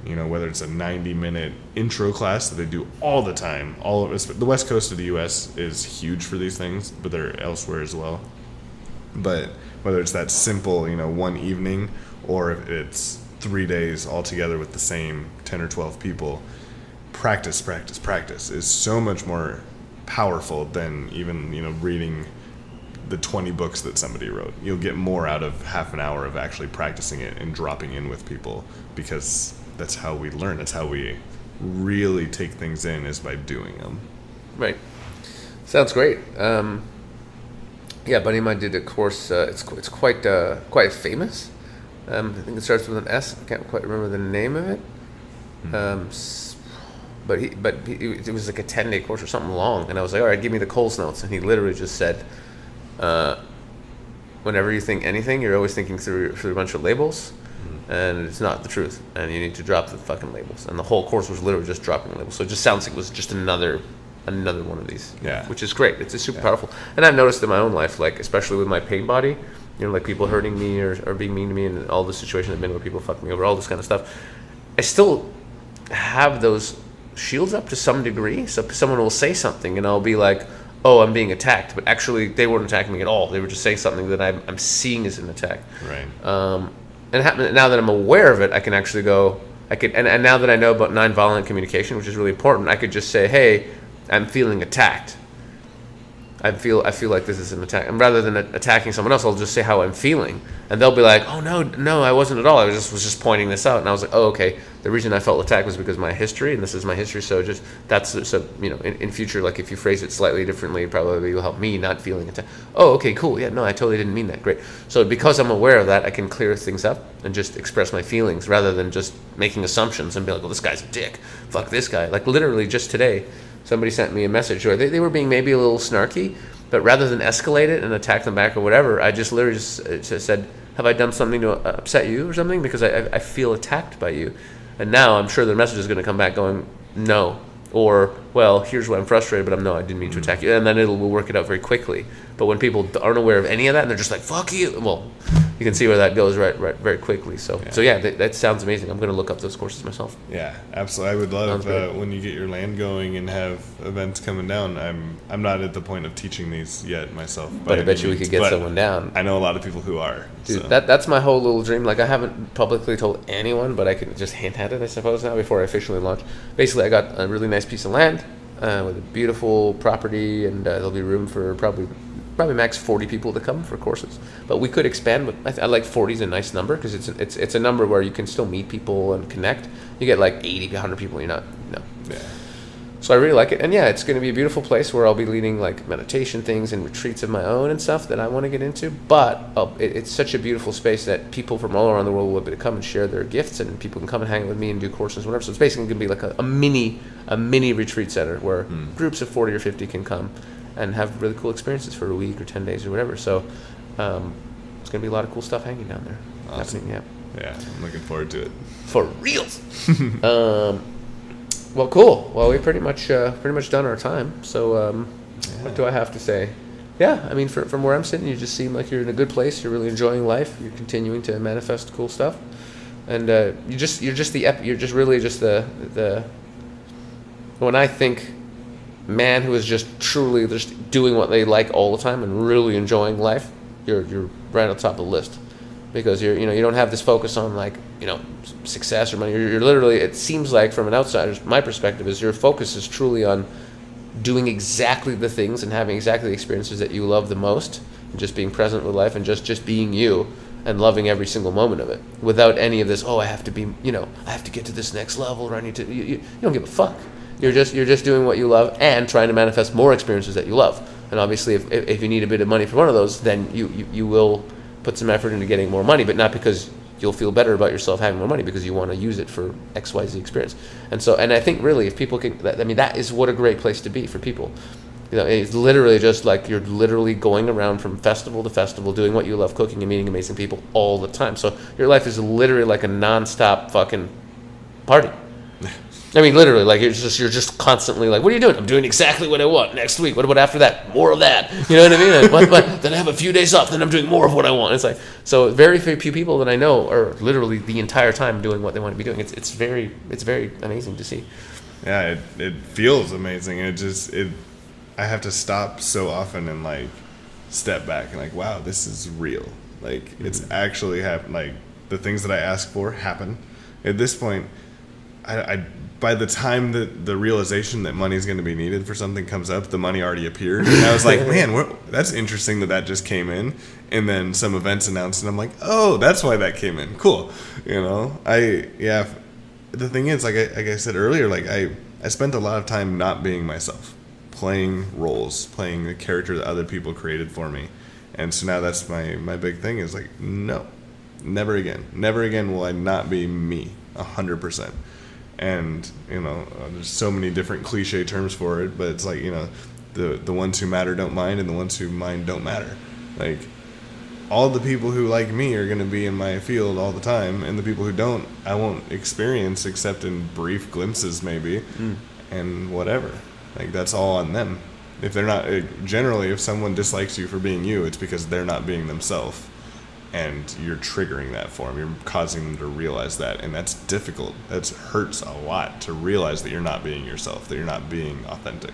whether it's a 90-minute intro class that they do all the time, the West Coast of the U.S. is huge for these things, but they're elsewhere as well. But whether it's that simple, one evening, or if it's 3 days all together with the same 10 or 12 people, practice is so much more powerful than even, reading the 20 books that somebody wrote. You'll get more out of half an hour of actually practicing it and dropping in with people, because that's how we learn. That's how we really take things in, is by doing them. Right. Sounds great. Yeah, a buddy of mine did a course. It's quite famous. I think it starts with an S. I can't quite remember the name of it. But it was like a 10-day course or something long, and I was like, all right, give me the Coles notes, and he literally just said, whenever you think anything, you're always thinking through a bunch of labels, and it's not the truth, and you need to drop the fucking labels. And the whole course was literally just dropping labels. So it just sounds like it was just another one of these. Yeah. Which is great. It's super powerful. And I've noticed in my own life, like especially with my pain body, like people hurting me or being mean to me, and all the situations I've been where people fuck me over, all this kind of stuff. I still have those shields up to some degree. So someone will say something and I'll be like, oh, I'm being attacked, but actually they weren't attacking me at all. They were just saying something that I'm seeing as an attack. Right. And now that I'm aware of it, I can actually go, and now that I know about nonviolent communication, which is really important, I could just say, hey, I'm feeling attacked. I feel like this is an attack. And rather than attacking someone else, I'll just say how I'm feeling. And they'll be like, oh, no, I wasn't at all. I was just pointing this out. And I was like, oh, okay. The reason I felt attacked was because of my history, and this is my history. So in future, like if you phrase it slightly differently, it probably will help me not feeling attacked. Oh, okay, cool. Yeah, no, I totally didn't mean that. Great. So because I'm aware of that, I can clear things up and just express my feelings rather than just making assumptions and be like, well, this guy's a dick. Fuck this guy. Like literally just today, somebody sent me a message where they were being maybe a little snarky, but rather than escalate it and attack them back or whatever, I just literally just said, have I done something to upset you or something? Because I feel attacked by you. And now I'm sure the message is going to come back going, no. Or, well, here's why I'm frustrated, but I didn't mean to attack you. And then we'll work it out very quickly. But when people aren't aware of any of that and they're just like, fuck you, well, you can see where that goes right very quickly. So that sounds amazing. I'm going to look up those courses myself. Yeah, absolutely. I would love when you get your land going and have events coming down. I'm not at the point of teaching these yet myself. But I bet you we could get someone down. I know a lot of people who are. Dude, so. That's my whole little dream. Like I haven't publicly told anyone, but I can just hint at it, I suppose, now before I officially launch. Basically, I got a really nice piece of land with a beautiful property, and there'll be room for probably max 40 people to come for courses. But we could expand, but I like 40 is a nice number because it's a number where you can still meet people and connect. You get like 80 to 100 people, Yeah. So I really like it. And yeah, it's going to be a beautiful place where I'll be leading like meditation things and retreats of my own and stuff that I want to get into. But it's such a beautiful space that people from all around the world will be able to come and share their gifts, and people can come and hang out with me and do courses, whatever. So it's basically going to be like a mini retreat center where groups of 40 or 50 can come and have really cool experiences for a week or 10 days or whatever. So it's going to be a lot of cool stuff hanging down there. Awesome. Happening, yeah, I'm looking forward to it. For reals. Well, cool. Well, we pretty much done our time. So what do I have to say? Yeah, I mean, from where I'm sitting, you just seem like you're in a good place. You're really enjoying life. You're continuing to manifest cool stuff, and you're just really the when I think man who is just truly just doing what they like all the time and really enjoying life, you're right on top of the list, because you don't have this focus on like success or money. You're literally, it seems like from an outsider's, my perspective is your focus is truly on doing exactly the things and having exactly the experiences that you love the most, and just being present with life and just being you and loving every single moment of it without any of this, oh, I have to be, I have to get to this next level, or I need to, you don't give a fuck. You're just doing what you love and trying to manifest more experiences that you love. And obviously, if you need a bit of money for one of those, then you will put some effort into getting more money, but not because you'll feel better about yourself having more money, because you want to use it for XYZ experience. And I think really, if people can, that is what a great place to be for people. It's literally just like you're literally going around from festival to festival, doing what you love, cooking and meeting amazing people all the time. So your life is literally like a nonstop fucking party. I mean, literally, like you're just constantly like, what are you doing? I'm doing exactly what I want next week. What about after that? More of that. You know what I mean? But then I have a few days off. Then I'm doing more of what I want. It's like, so very few people that I know are literally the entire time doing what they want to be doing. It's very amazing to see. Yeah, it feels amazing. I have to stop so often and like step back and like, wow, this is real. Like it's actually happened. Like the things that I ask for happen. At this point, I by the time that the realization that money is going to be needed for something comes up, the money already appeared. And I was like, man, that's interesting that just came in. And then some events announced, and I'm like, oh, that's why that came in. Cool. The thing is, like I said earlier, like I spent a lot of time not being myself, playing roles, playing the character that other people created for me. And so now that's my big thing is like, no, never again. Never again will I not be me 100%. And, there's so many different cliche terms for it, but it's like, the ones who matter don't mind, and the ones who mind don't matter. Like, all the people who like me are going to be in my field all the time, and the people who don't, I won't experience except in brief glimpses maybe, and whatever. Like, that's all on them. If they're not, generally, if someone dislikes you for being you, it's because they're not being themselves. And you're triggering that for them. You're causing them to realize that. And that's difficult. That hurts a lot to realize that you're not being yourself, that you're not being authentic.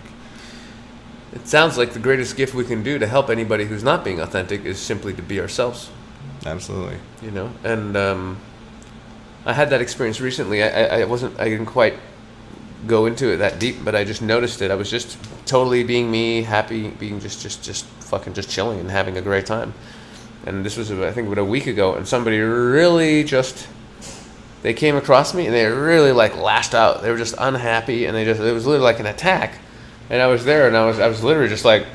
It sounds like the greatest gift we can do to help anybody who's not being authentic is simply to be ourselves. Absolutely. And I had that experience recently. I didn't quite go into it that deep, but I just noticed it. I was just totally being me, happy, being just fucking just chilling and having a great time. And this was, I think, about a week ago, and somebody really they came across me, and they really, like, lashed out. They were just unhappy, and it was literally like an attack. And I was there, and I was literally just like,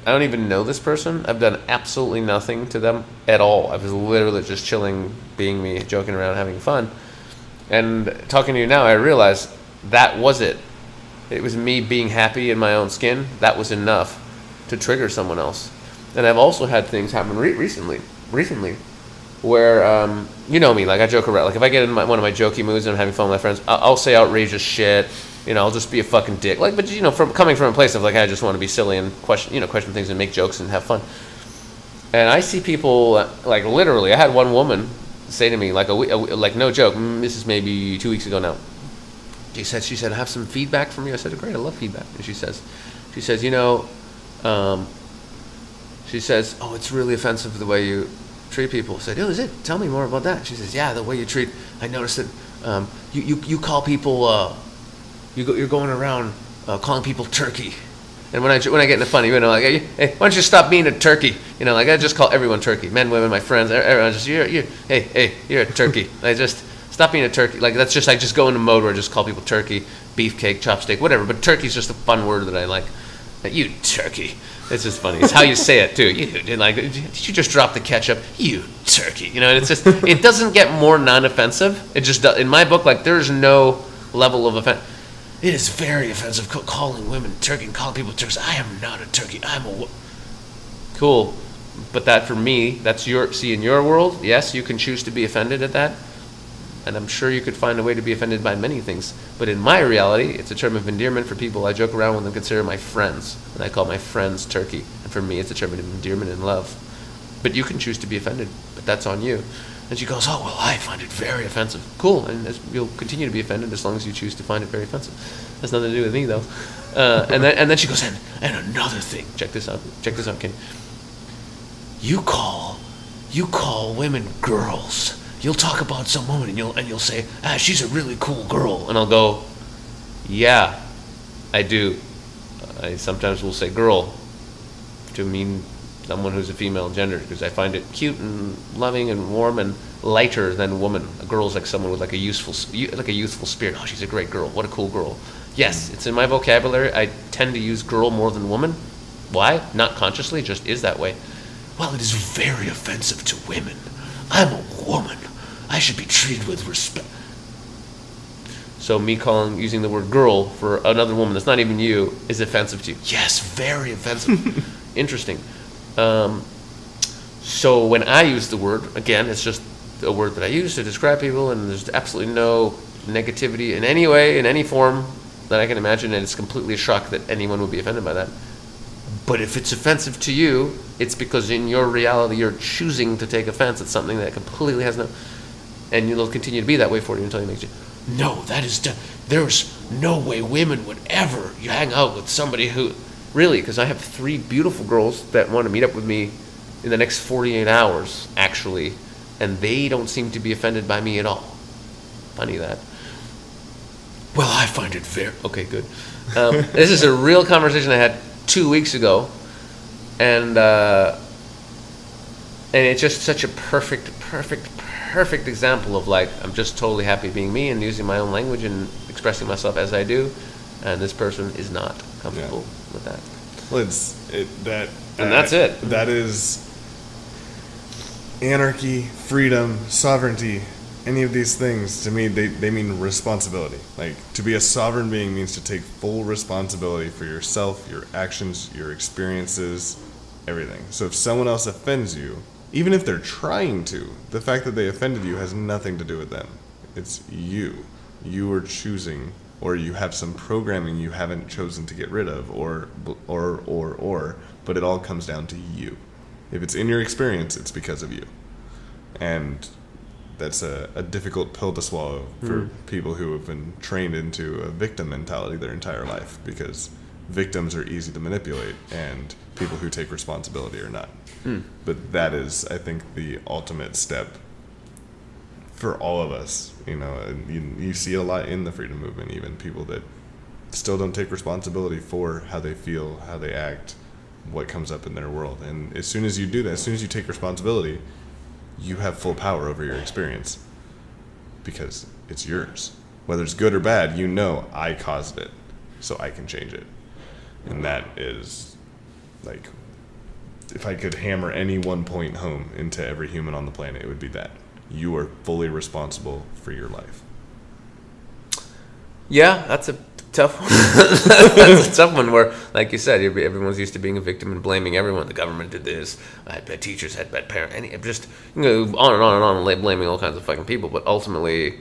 I don't even know this person. I've done absolutely nothing to them at all. I was literally just chilling, being me, joking around, having fun. And talking to you now, I realized that was it. It was me being happy in my own skin. That was enough to trigger someone else. And I've also had things happen recently, where, me, like I joke around. Like if I get in one of my jokey moods and I'm having fun with my friends, I'll say outrageous shit. I'll just be a fucking dick. Like, but coming from a place of like I just want to be silly and question things and make jokes and have fun. And I see people like literally. I had one woman say to me like like no joke. This is maybe 2 weeks ago now. She said, I have some feedback from you. I said, great, I love feedback. And she says, she says, oh, it's really offensive the way you treat people. I said, oh, is it? Tell me more about that. She says, yeah, the way you treat, I noticed that you call people, you're going around calling people turkey. And when I get in a funny, like, hey, why don't you stop being a turkey? Like I just call everyone turkey, men, women, my friends, everyone just, you're a turkey. I just, stop being a turkey. Like I just go into mode where I just call people turkey, beefcake, chopstick, whatever. But turkey's just a fun word that I like. You turkey. It's just funny. It's how you say it too. Did you just drop the ketchup? You turkey. And it's just, it doesn't get more non-offensive. It just does. In my book, like there's no level of offense. It is very offensive calling women turkey and calling people turkeys. I am not a turkey. I'm a cool. But that for me, that's in your world, yes, you can choose to be offended at that. And I'm sure you could find a way to be offended by many things. But in my reality, it's a term of endearment for people I joke around with and consider my friends. And I call my friends turkey. And for me, it's a term of endearment and love. But you can choose to be offended, but that's on you. And she goes, oh, well, I find it very offensive. Cool, and you'll continue to be offended as long as you choose to find it very offensive. That's nothing to do with me, though. And then she goes, and another thing. Check this out, Kenny. You call women girls. You'll talk about some woman and you'll say, she's a really cool girl. And I'll go, yeah, I do. I sometimes will say girl to mean someone who's a female gender, because I find it cute and loving and warm and lighter than woman. A girl's like someone with like a youthful spirit. Oh, she's a great girl. What a cool girl. Yes, it's in my vocabulary. I tend to use girl more than woman. Why? Not consciously, it just is that way. Well, it is very offensive to women. I'm a woman. I should be treated with respect. So me using the word girl for another woman that's not even you is offensive to you. Yes, very offensive. Interesting. So when I use the word, again, it's just a word that I use to describe people, and there's absolutely no negativity in any way, in any form that I can imagine, and it's completely a shock that anyone would be offended by that. But if it's offensive to you, it's because in your reality you're choosing to take offense at something that completely has no... And it'll continue to be that way for you until you make it. No, there's no way women would ever hang out with somebody who... Really, because I have 3 beautiful girls that want to meet up with me in the next 48 hours, actually, and they don't seem to be offended by me at all. Funny that. Well, I find it very... Okay, good. This is a real conversation I had 2 weeks ago, and it's just such a perfect example of like, I'm just totally happy being me and using my own language and expressing myself as I do, and this person is not comfortable with that. Well, that's it. That is anarchy, freedom, sovereignty. Any of these things, to me, they mean responsibility. Like, to be a sovereign being means to take full responsibility for yourself, your actions, your experiences, everything. So if someone else offends you, even if they're trying to, the fact that they offended you has nothing to do with them. It's you. You are choosing, or you have some programming you haven't chosen to get rid of, or, but it all comes down to you. If it's in your experience, it's because of you. And that's a difficult pill to swallow for people who have been trained into a victim mentality their entire life, because victims are easy to manipulate and people who take responsibility are not. But that is, I think, the ultimate step for all of us. You know, you see a lot in the freedom movement, even people that still don't take responsibility for how they feel, how they act, what comes up in their world. And as soon as you do that, as soon as you take responsibility, you have full power over your experience, because it's yours. Whether it's good or bad, you know, I caused it, so I can change it. And that is, like, if I could hammer any one point home into every human on the planet, it would be that. You are fully responsible for your life. Yeah, that's a tough one. That's a tough one where, like you said, everyone's used to being a victim and blaming everyone. The government did this. I had bad teachers, had bad parents. Just, you know, on and on and on, blaming all kinds of fucking people. But ultimately,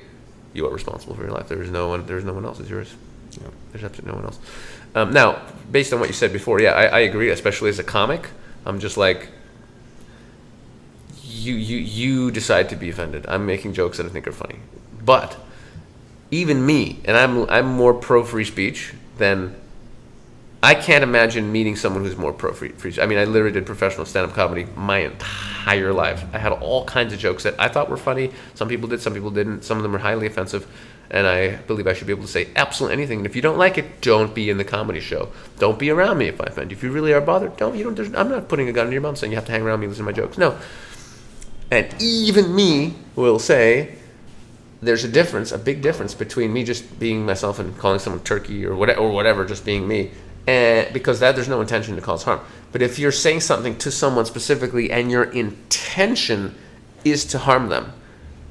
you are responsible for your life. There's no one else. It's yours. Yeah. There's absolutely no one else. Now, based on what you said before, yeah, I agree. Especially as a comic, I'm just like, you decide to be offended. I'm making jokes that I think are funny, but even me, and I'm more pro free speech than... I can't imagine meeting someone who's more pro free speech. I mean, I literally did professional stand-up comedy my entire life. I had all kinds of jokes that I thought were funny. Some people did, some people didn't. Some of them were highly offensive, and I believe I should be able to say absolutely anything. And if you don't like it, don't be in the comedy show. Don't be around me if I offend you. If you really are bothered, I'm not putting a gun in your mouth saying you have to hang around me and listen to my jokes. No. And even me will say, there's a difference, a big difference between me just being myself and calling someone turkey or whatever, just being me, and because there's no intention to cause harm. But if you're saying something to someone specifically and your intention is to harm them,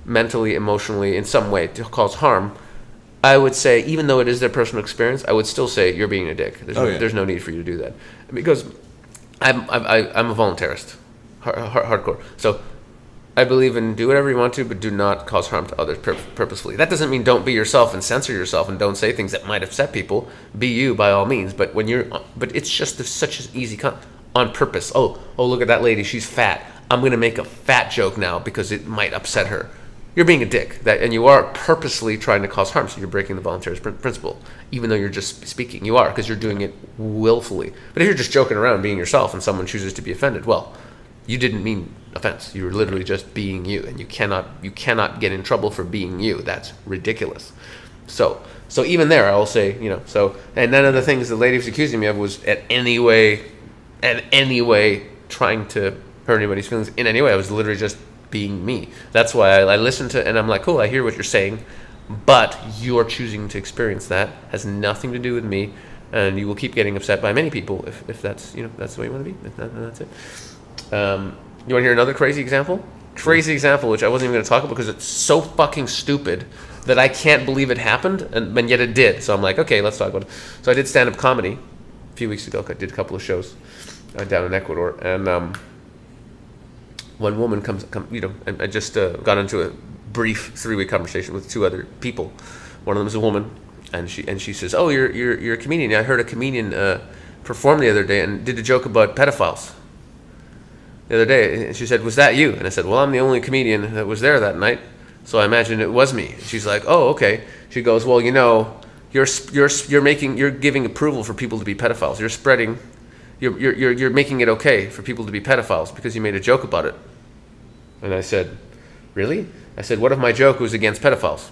mentally, emotionally, in some way, to cause harm, I would say, even though it is their personal experience, I would still say you're being a dick. There's no need for you to do that, because I'm a voluntarist, hardcore. So I believe in do whatever you want to, but do not cause harm to others purposefully. That doesn't mean don't be yourself and censor yourself and don't say things that might upset people. Be you by all means. But but it's just such an easy on purpose. Oh, look at that lady. She's fat. I'm going to make a fat joke now because it might upset her. You're being a dick. And you are purposely trying to cause harm. So you're breaking the voluntarist principle. Even though you're just speaking, you are, because you're doing it willfully. But if you're just joking around being yourself and someone chooses to be offended, well, you didn't mean offense. You were literally just being you, and you cannot get in trouble for being you. That's ridiculous. So even there, I will say, and none of the things the lady was accusing me of was in any way trying to hurt anybody's feelings in any way. I was literally just being me. That's why I listened to, and I'm like, cool, I hear what you're saying, but you're choosing to experience that. Has nothing to do with me, and you will keep getting upset by many people if that's, you know, that's the way you want to be. If not, then that's it. You want to hear another crazy example? Crazy example, which I wasn't even going to talk about because it's so fucking stupid that I can't believe it happened, and yet it did. So I'm like, okay, let's talk about it. So I did stand-up comedy a few weeks ago. I did a couple of shows down in Ecuador, and one woman comes, you know, and I just got into a brief 3-week conversation with 2 other people. One of them is a woman, and she says, "Oh, you're a comedian. I heard a comedian perform the other day and did a joke about pedophiles the other day." And she said, "Was that you?" And I said, "Well, I'm the only comedian that was there that night, so I imagine it was me." And she's like, "Oh, okay." She goes, "Well, you know, you're giving approval for people to be pedophiles. You're spreading, you're making it okay for people to be pedophiles because you made a joke about it." And I said, "Really?" I said, "What if my joke was against pedophiles?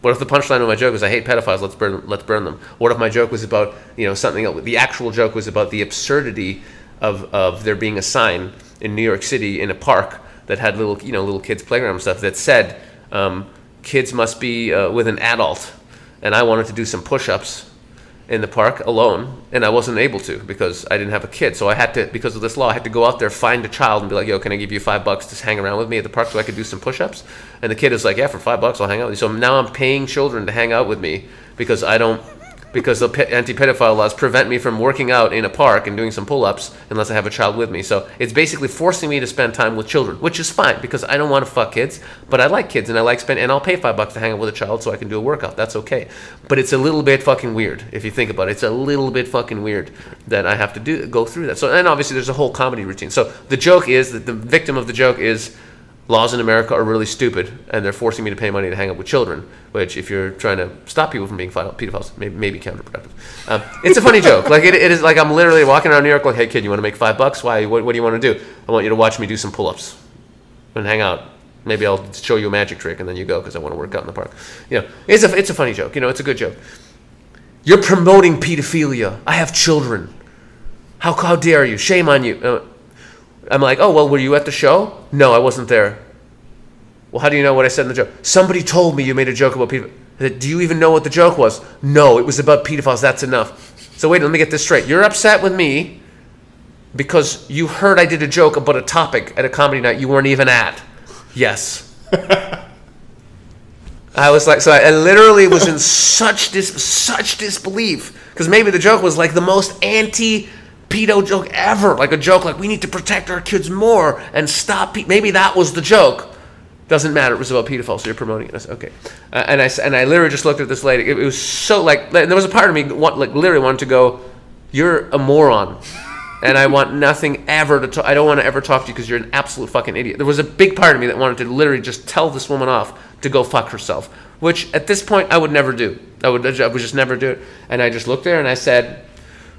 What if the punchline of my joke was, I hate pedophiles, let's burn them? What if my joke was about, you know, something else? The actual joke was about the absurdity of there being a sign in New York City in a park that had little kids playground and stuff that said, kids must be with an adult. And I wanted to do some push-ups in the park alone, and I wasn't able to because I didn't have a kid. So I had to, because of this law, I had to go out there, find a child, and be like, "Yo, can I give you $5 to hang around with me at the park so I could do some push-ups?" And the kid is like, "Yeah, for $5 I'll hang out with you." So now I'm paying children to hang out with me because the anti-pedophile laws prevent me from working out in a park and doing some pull-ups unless I have a child with me. So it's basically forcing me to spend time with children, which is fine because I don't want to fuck kids, but I like kids and and I'll pay $5 to hang out with a child so I can do a workout. That's okay. But it's a little bit fucking weird if you think about it. It's a little bit fucking weird that I have to go through that. So, and obviously there's a whole comedy routine. So the joke is that the victim of the joke is, laws in America are really stupid, and they're forcing me to pay money to hang out with children, which, if you're trying to stop people from being pedophiles, may be counterproductive. It's a funny joke. Like, it is like I'm literally walking around New York like, "Hey, kid, you want to make $5? Why? What do you want to do? I want you to watch me do some pull-ups and hang out. Maybe I'll show you a magic trick, and then you go because I want to work out in the park." You know, it's a funny joke. You know, it's a good joke. You're promoting pedophilia. I have children. How dare you? Shame on you. I'm like, "Oh, well, were you at the show?" "No, I wasn't there." "Well, how do you know what I said in the joke?" "Somebody told me you made a joke about pedophiles." "Do you even know what the joke was?" "No, it was about pedophiles. That's enough." So wait, let me get this straight. You're upset with me because you heard I did a joke about a topic at a comedy night you weren't even at. Yes. I was like, so I literally was in such disbelief because maybe the joke was like the most pedo joke ever, like a joke like, we need to protect our kids more and stop maybe that was the joke. Doesn't matter, it was about pedophiles, so you're promoting it. I said, okay. And I literally just looked at this lady. It was so like, and there was a part of me literally wanted to go, "You're a moron, and I want nothing ever to talk. I don't want to ever talk to you because you're an absolute fucking idiot." There was a big part of me that wanted to literally just tell this woman off to go fuck herself, which at this point I would never do. I would just never do it. And I just looked there and I said,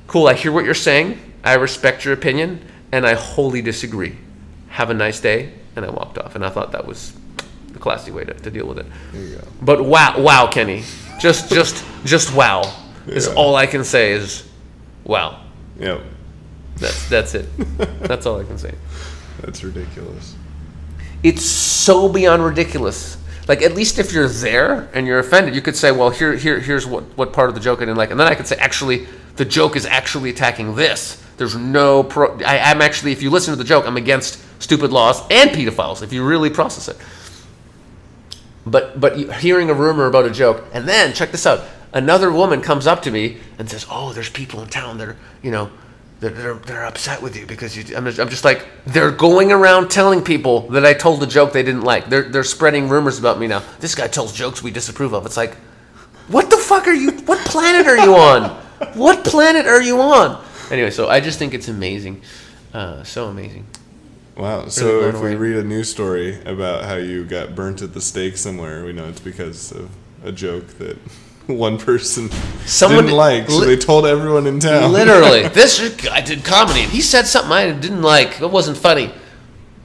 "Cool, I hear what you're saying. I respect your opinion, and I wholly disagree. Have a nice day." And I walked off. And I thought that was the classy way to deal with it. There you go. But wow, Kenny, just wow. Yeah. Is all I can say is, wow. Yep. That's it. That's all I can say. That's ridiculous. It's so beyond ridiculous. Like, at least if you're there and you're offended, you could say, "Well, here's what part of the joke I didn't like," and then I could say, "Actually, the joke is actually attacking this. There's no I'm actually, if you listen to the joke, I'm against stupid laws and pedophiles, if you really process it." But hearing a rumor about a joke, and then check this out, another woman comes up to me and says, "Oh, there's people in town that are, you know, they're upset with you because you." I'm just like, they're going around telling people that I told a joke they didn't like. They're spreading rumors about me now. "This guy tells jokes we disapprove of." It's like, what the fuck are you? What planet are you on? What planet are you on? Anyway, so I just think it's amazing. So amazing. Wow. So if we read a news story about how you got burnt at the stake somewhere, we know it's because of a joke that one person didn't like, so they told everyone in town. Literally. This guy did comedy, and he said something I didn't like. It wasn't funny.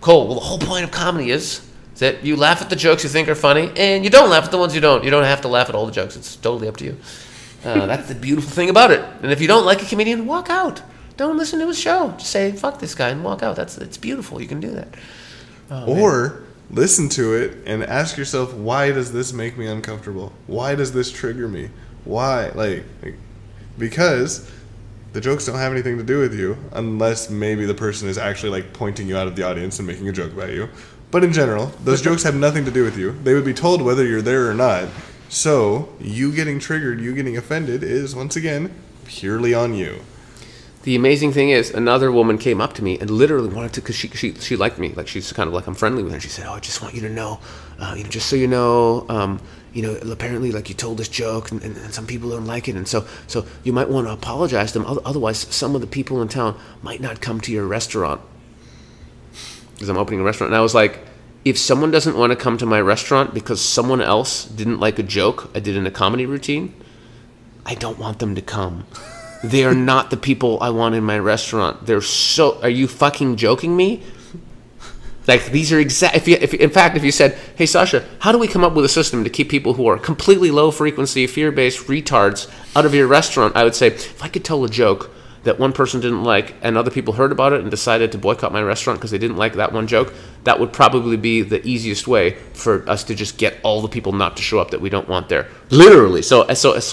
Cool. Well, the whole point of comedy is that you laugh at the jokes you think are funny, and you don't laugh at the ones you don't. You don't have to laugh at all the jokes. It's totally up to you. That's the beautiful thing about it. And if you don't like a comedian, walk out. don't listen to his show. Just say, fuck this guy and walk out. It's beautiful. You can do that. Or listen to it and ask yourself, why does this make me uncomfortable? Why does this trigger me? Why? Because the jokes don't have anything to do with you unless maybe the person is actually like pointing you out of the audience and making a joke about you. But in general, those jokes have nothing to do with you. They would be told whether you're there or not. So you getting triggered, you getting offended is, once again, purely on you. The amazing thing is, another woman came up to me and literally wanted to, because she liked me, like she's kind of like I'm friendly with her. She said, "Oh, I just want you to know, just so you know, apparently like you told this joke and some people don't like it, and so you might want to apologize to them. Otherwise, some of the people in town might not come to your restaurant because I'm opening a restaurant." And I was like, if someone doesn't want to come to my restaurant because someone else didn't like a joke I did in a comedy routine, I don't want them to come. They are not the people I want in my restaurant. Are you fucking joking me? Like, these are exact. If you said, "Hey Sasha, how do we come up with a system to keep people who are completely low frequency, fear-based retards out of your restaurant?" I would say, if I could tell a joke that one person didn't like and other people heard about it and decided to boycott my restaurant because they didn't like that one joke, that would probably be the easiest way for us to just get all the people not to show up that we don't want there. Literally. So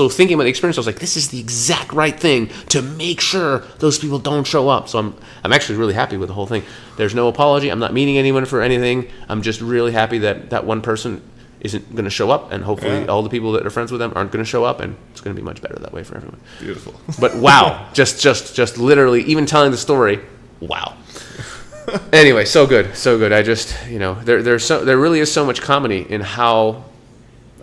thinking about the experience, I was like, this is the exact right thing to make sure those people don't show up. So I'm actually really happy with the whole thing. There's no apology. I'm not meeting anyone for anything. I'm just really happy that one person isn't going to show up, and hopefully all the people that are friends with them aren't going to show up, and it's going to be much better that way for everyone. Beautiful. But wow, just literally, even telling the story, wow. Anyway, so good. I just, there really is so much comedy in how,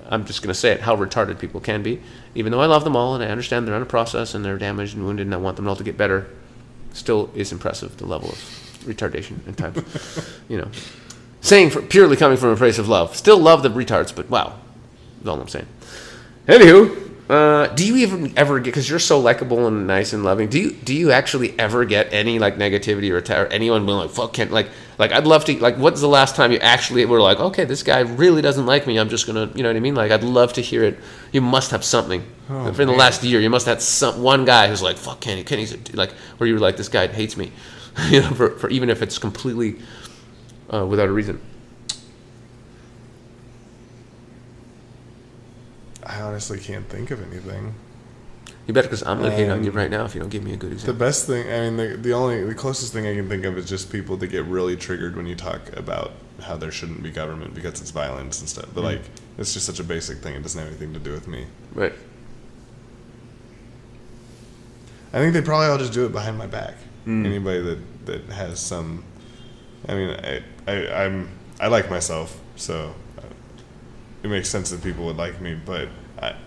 I'm just going to say it, how retarded people can be. Even though I love them all and I understand they're on a process and they're damaged and wounded and I want them all to get better, still is impressive, the level of retardation at times. Purely coming from a place of love. Still love the retards, but wow. That's all I'm saying. Anywho, do you ever get, because you're so likable and nice and loving, do you actually ever get any like negativity or anyone being like, fuck Ken, like I'd love to, like, what's the last time you actually were like, okay, this guy really doesn't like me, I'm just gonna, you know what I mean? Like, I'd love to hear it. You must have something. For the last year, you must have had one guy who's like, fuck Kenny, Kenny's like, where you were like, this guy hates me. For even if it's completely without a reason. I honestly can't think of anything. You better, because I'm going to hate on you right now if you don't give me a good example. The best thing, I mean, the closest thing I can think of is just people that get really triggered when you talk about how there shouldn't be government because it's violence and stuff. But, like, it's just such a basic thing. It doesn't have anything to do with me. Right. I think they probably all just do it behind my back. Anybody that has some... I mean, I like myself, so it makes sense that people would like me, but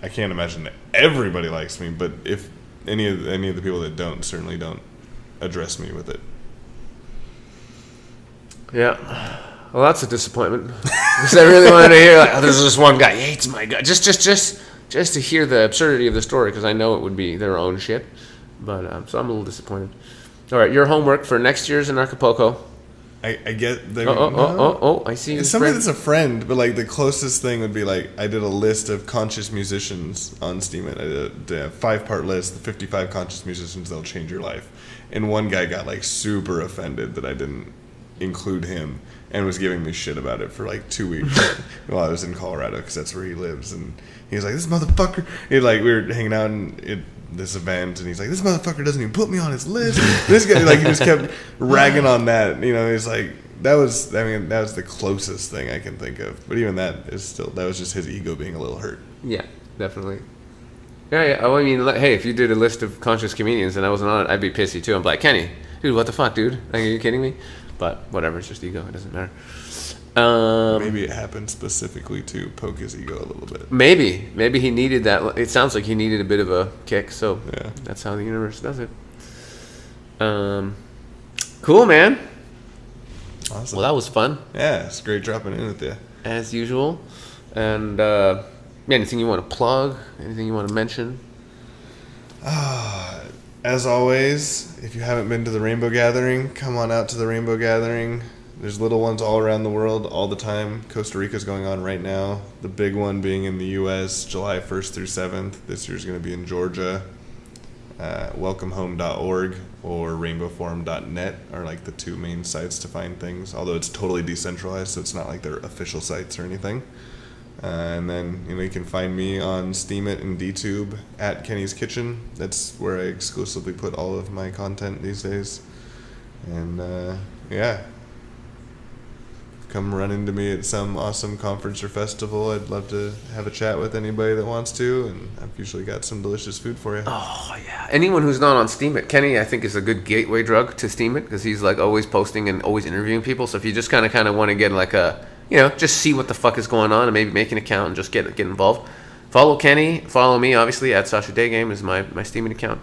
I can't imagine that everybody likes me. But if any of the people that don't certainly don't address me with it. Yeah, well, that's a disappointment because I really wanted to hear like, oh, there's this one guy he hates my guy, just to hear the absurdity of the story, because I know it would be their own shit. But so I'm a little disappointed. All right, your homework for next year's in Acapulco. I get the I see. It's somebody that's a friend, but like the closest thing would be like I did a list of conscious musicians on Steam. I did a 5-part list, the 55 conscious musicians that'll change your life. And one guy got like super offended that I didn't include him and was giving me shit about it for like 2 weeks while I was in Colorado, because that's where he lives. And he was like, "This motherfucker." We were hanging out in this event, and he's like, "This motherfucker doesn't even put me on his list." This guy, like, he just kept ragging on that. He's like, that was the closest thing I can think of. But even that was just his ego being a little hurt. Yeah, definitely. Yeah. Well, I mean, hey, if you did a list of conscious comedians and I wasn't on it, I'd be pissy too. I'm like, Kenny, dude, what the fuck, dude? Like, are you kidding me? But whatever, it's just ego. It doesn't matter. Maybe it happened specifically to poke his ego a little bit. Maybe he needed that. It sounds like he needed a bit of a kick. So yeah, that's how the universe does it. Cool, man. Awesome. Well, that was fun. Yeah, it's great dropping in with you as usual. And anything you want to plug? Anything you want to mention? As always, if you haven't been to the Rainbow Gathering, come on out to the Rainbow Gathering. There's little ones all around the world all the time. Costa Rica's going on right now. The big one being in the U.S., July 1st through 7th. This year's going to be in Georgia. welcomehome.org or rainbowforum.net are like the two main sites to find things, although it's totally decentralized, so it's not like they're official sites or anything. And then you can find me on Steemit and DTube at Kenny's Kitchen. That's where I exclusively put all of my content these days. And yeah, come run into me at some awesome conference or festival. I'd love to have a chat with anybody that wants to, and I've usually got some delicious food for you. Oh yeah, anyone who's not on Steemit, Kenny, I think is a good gateway drug to Steemit because he's like always posting and always interviewing people. So if you just kind of want to get like a, just see what the fuck is going on and maybe make an account and just get involved. Follow Kenny, follow me obviously at Sasha Daygame is my Steemit account.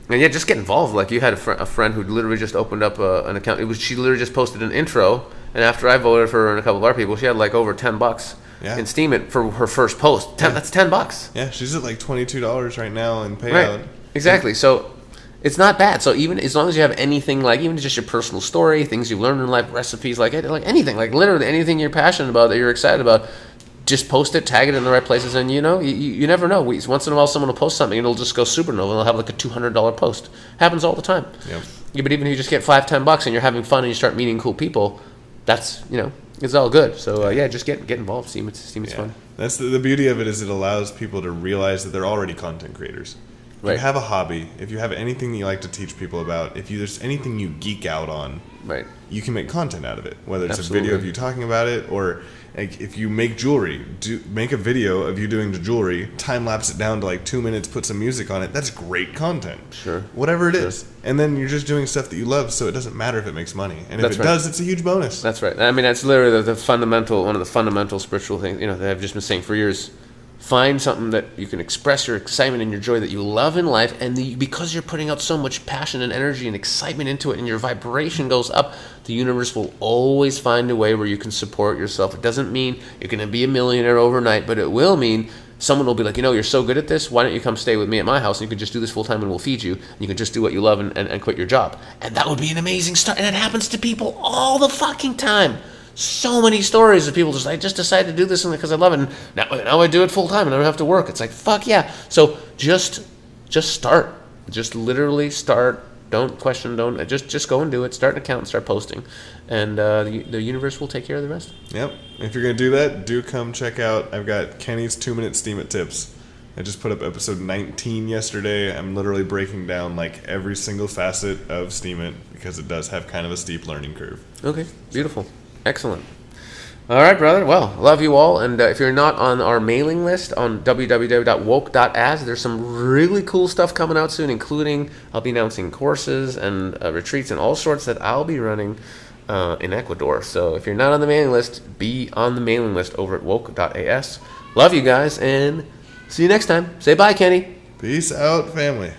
And yeah, just get involved. Like you had a friend who literally just opened up an account. She literally just posted an intro, and after I voted for her and a couple of other people, she had like over $10 in Steemit for her first post. That's $10. Yeah, she's at like $22 right now in payout. Right, exactly. So it's not bad. So even as long as you have anything, like even just your personal story, things you've learned in life, recipes, like anything, like literally anything you're passionate about that you're excited about, just post it, tag it in the right places, and you never know. Once in a while, someone will post something, and it'll just go supernova, and they'll have like a $200 post. Happens all the time. Yep. Yeah, but even if you just get $5-10 and you're having fun and you start meeting cool people, that's it's all good. So yeah, just get involved. Steemit's fun. That's the beauty of it is it allows people to realize that they're already content creators. If you have a hobby, if you have anything that you like to teach people about, if there's anything you geek out on, right, you can make content out of it. Whether it's a video of you talking about it, or like if you make jewelry, make a video of you doing the jewelry, time lapse it down to like 2 minutes, put some music on it. That's great content. Sure. Whatever it is. And then you're just doing stuff that you love, so it doesn't matter if it makes money. And if it does, it's a huge bonus. That's right. I mean, that's literally one of the fundamental spiritual things, that I've just been saying for years. Find something that you can express your excitement and your joy that you love in life, and because you're putting out so much passion and energy and excitement into it, and your vibration goes up, the universe will always find a way where you can support yourself. It doesn't mean you're going to be a millionaire overnight, but it will mean someone will be like, you're so good at this, why don't you come stay with me at my house, and you can just do this full time and we'll feed you, and you can just do what you love and quit your job. And that would be an amazing start, and it happens to people all the fucking time. So many stories of people I just decided to do this because I love it, and now I do it full time and I don't have to work. It's like, fuck yeah. So just start. Just literally start. Don't question, just go and do it. Start an account and start posting, and the universe will take care of the rest. Yep. If you're going to do that, do come check out. I've got Kenny's 2-minute Steemit tips. I just put up episode 19 yesterday. I'm literally breaking down like every single facet of Steemit because it does have kind of a steep learning curve. Okay, beautiful. Excellent. All right, brother. Well, love you all. And if you're not on our mailing list on www.Woke.AS, there's some really cool stuff coming out soon, including I'll be announcing courses and retreats and all sorts that I'll be running in Ecuador. So if you're not on the mailing list, be on the mailing list over at Woke.AS. Love you guys, and see you next time. Say bye, Kenny. Peace out, family.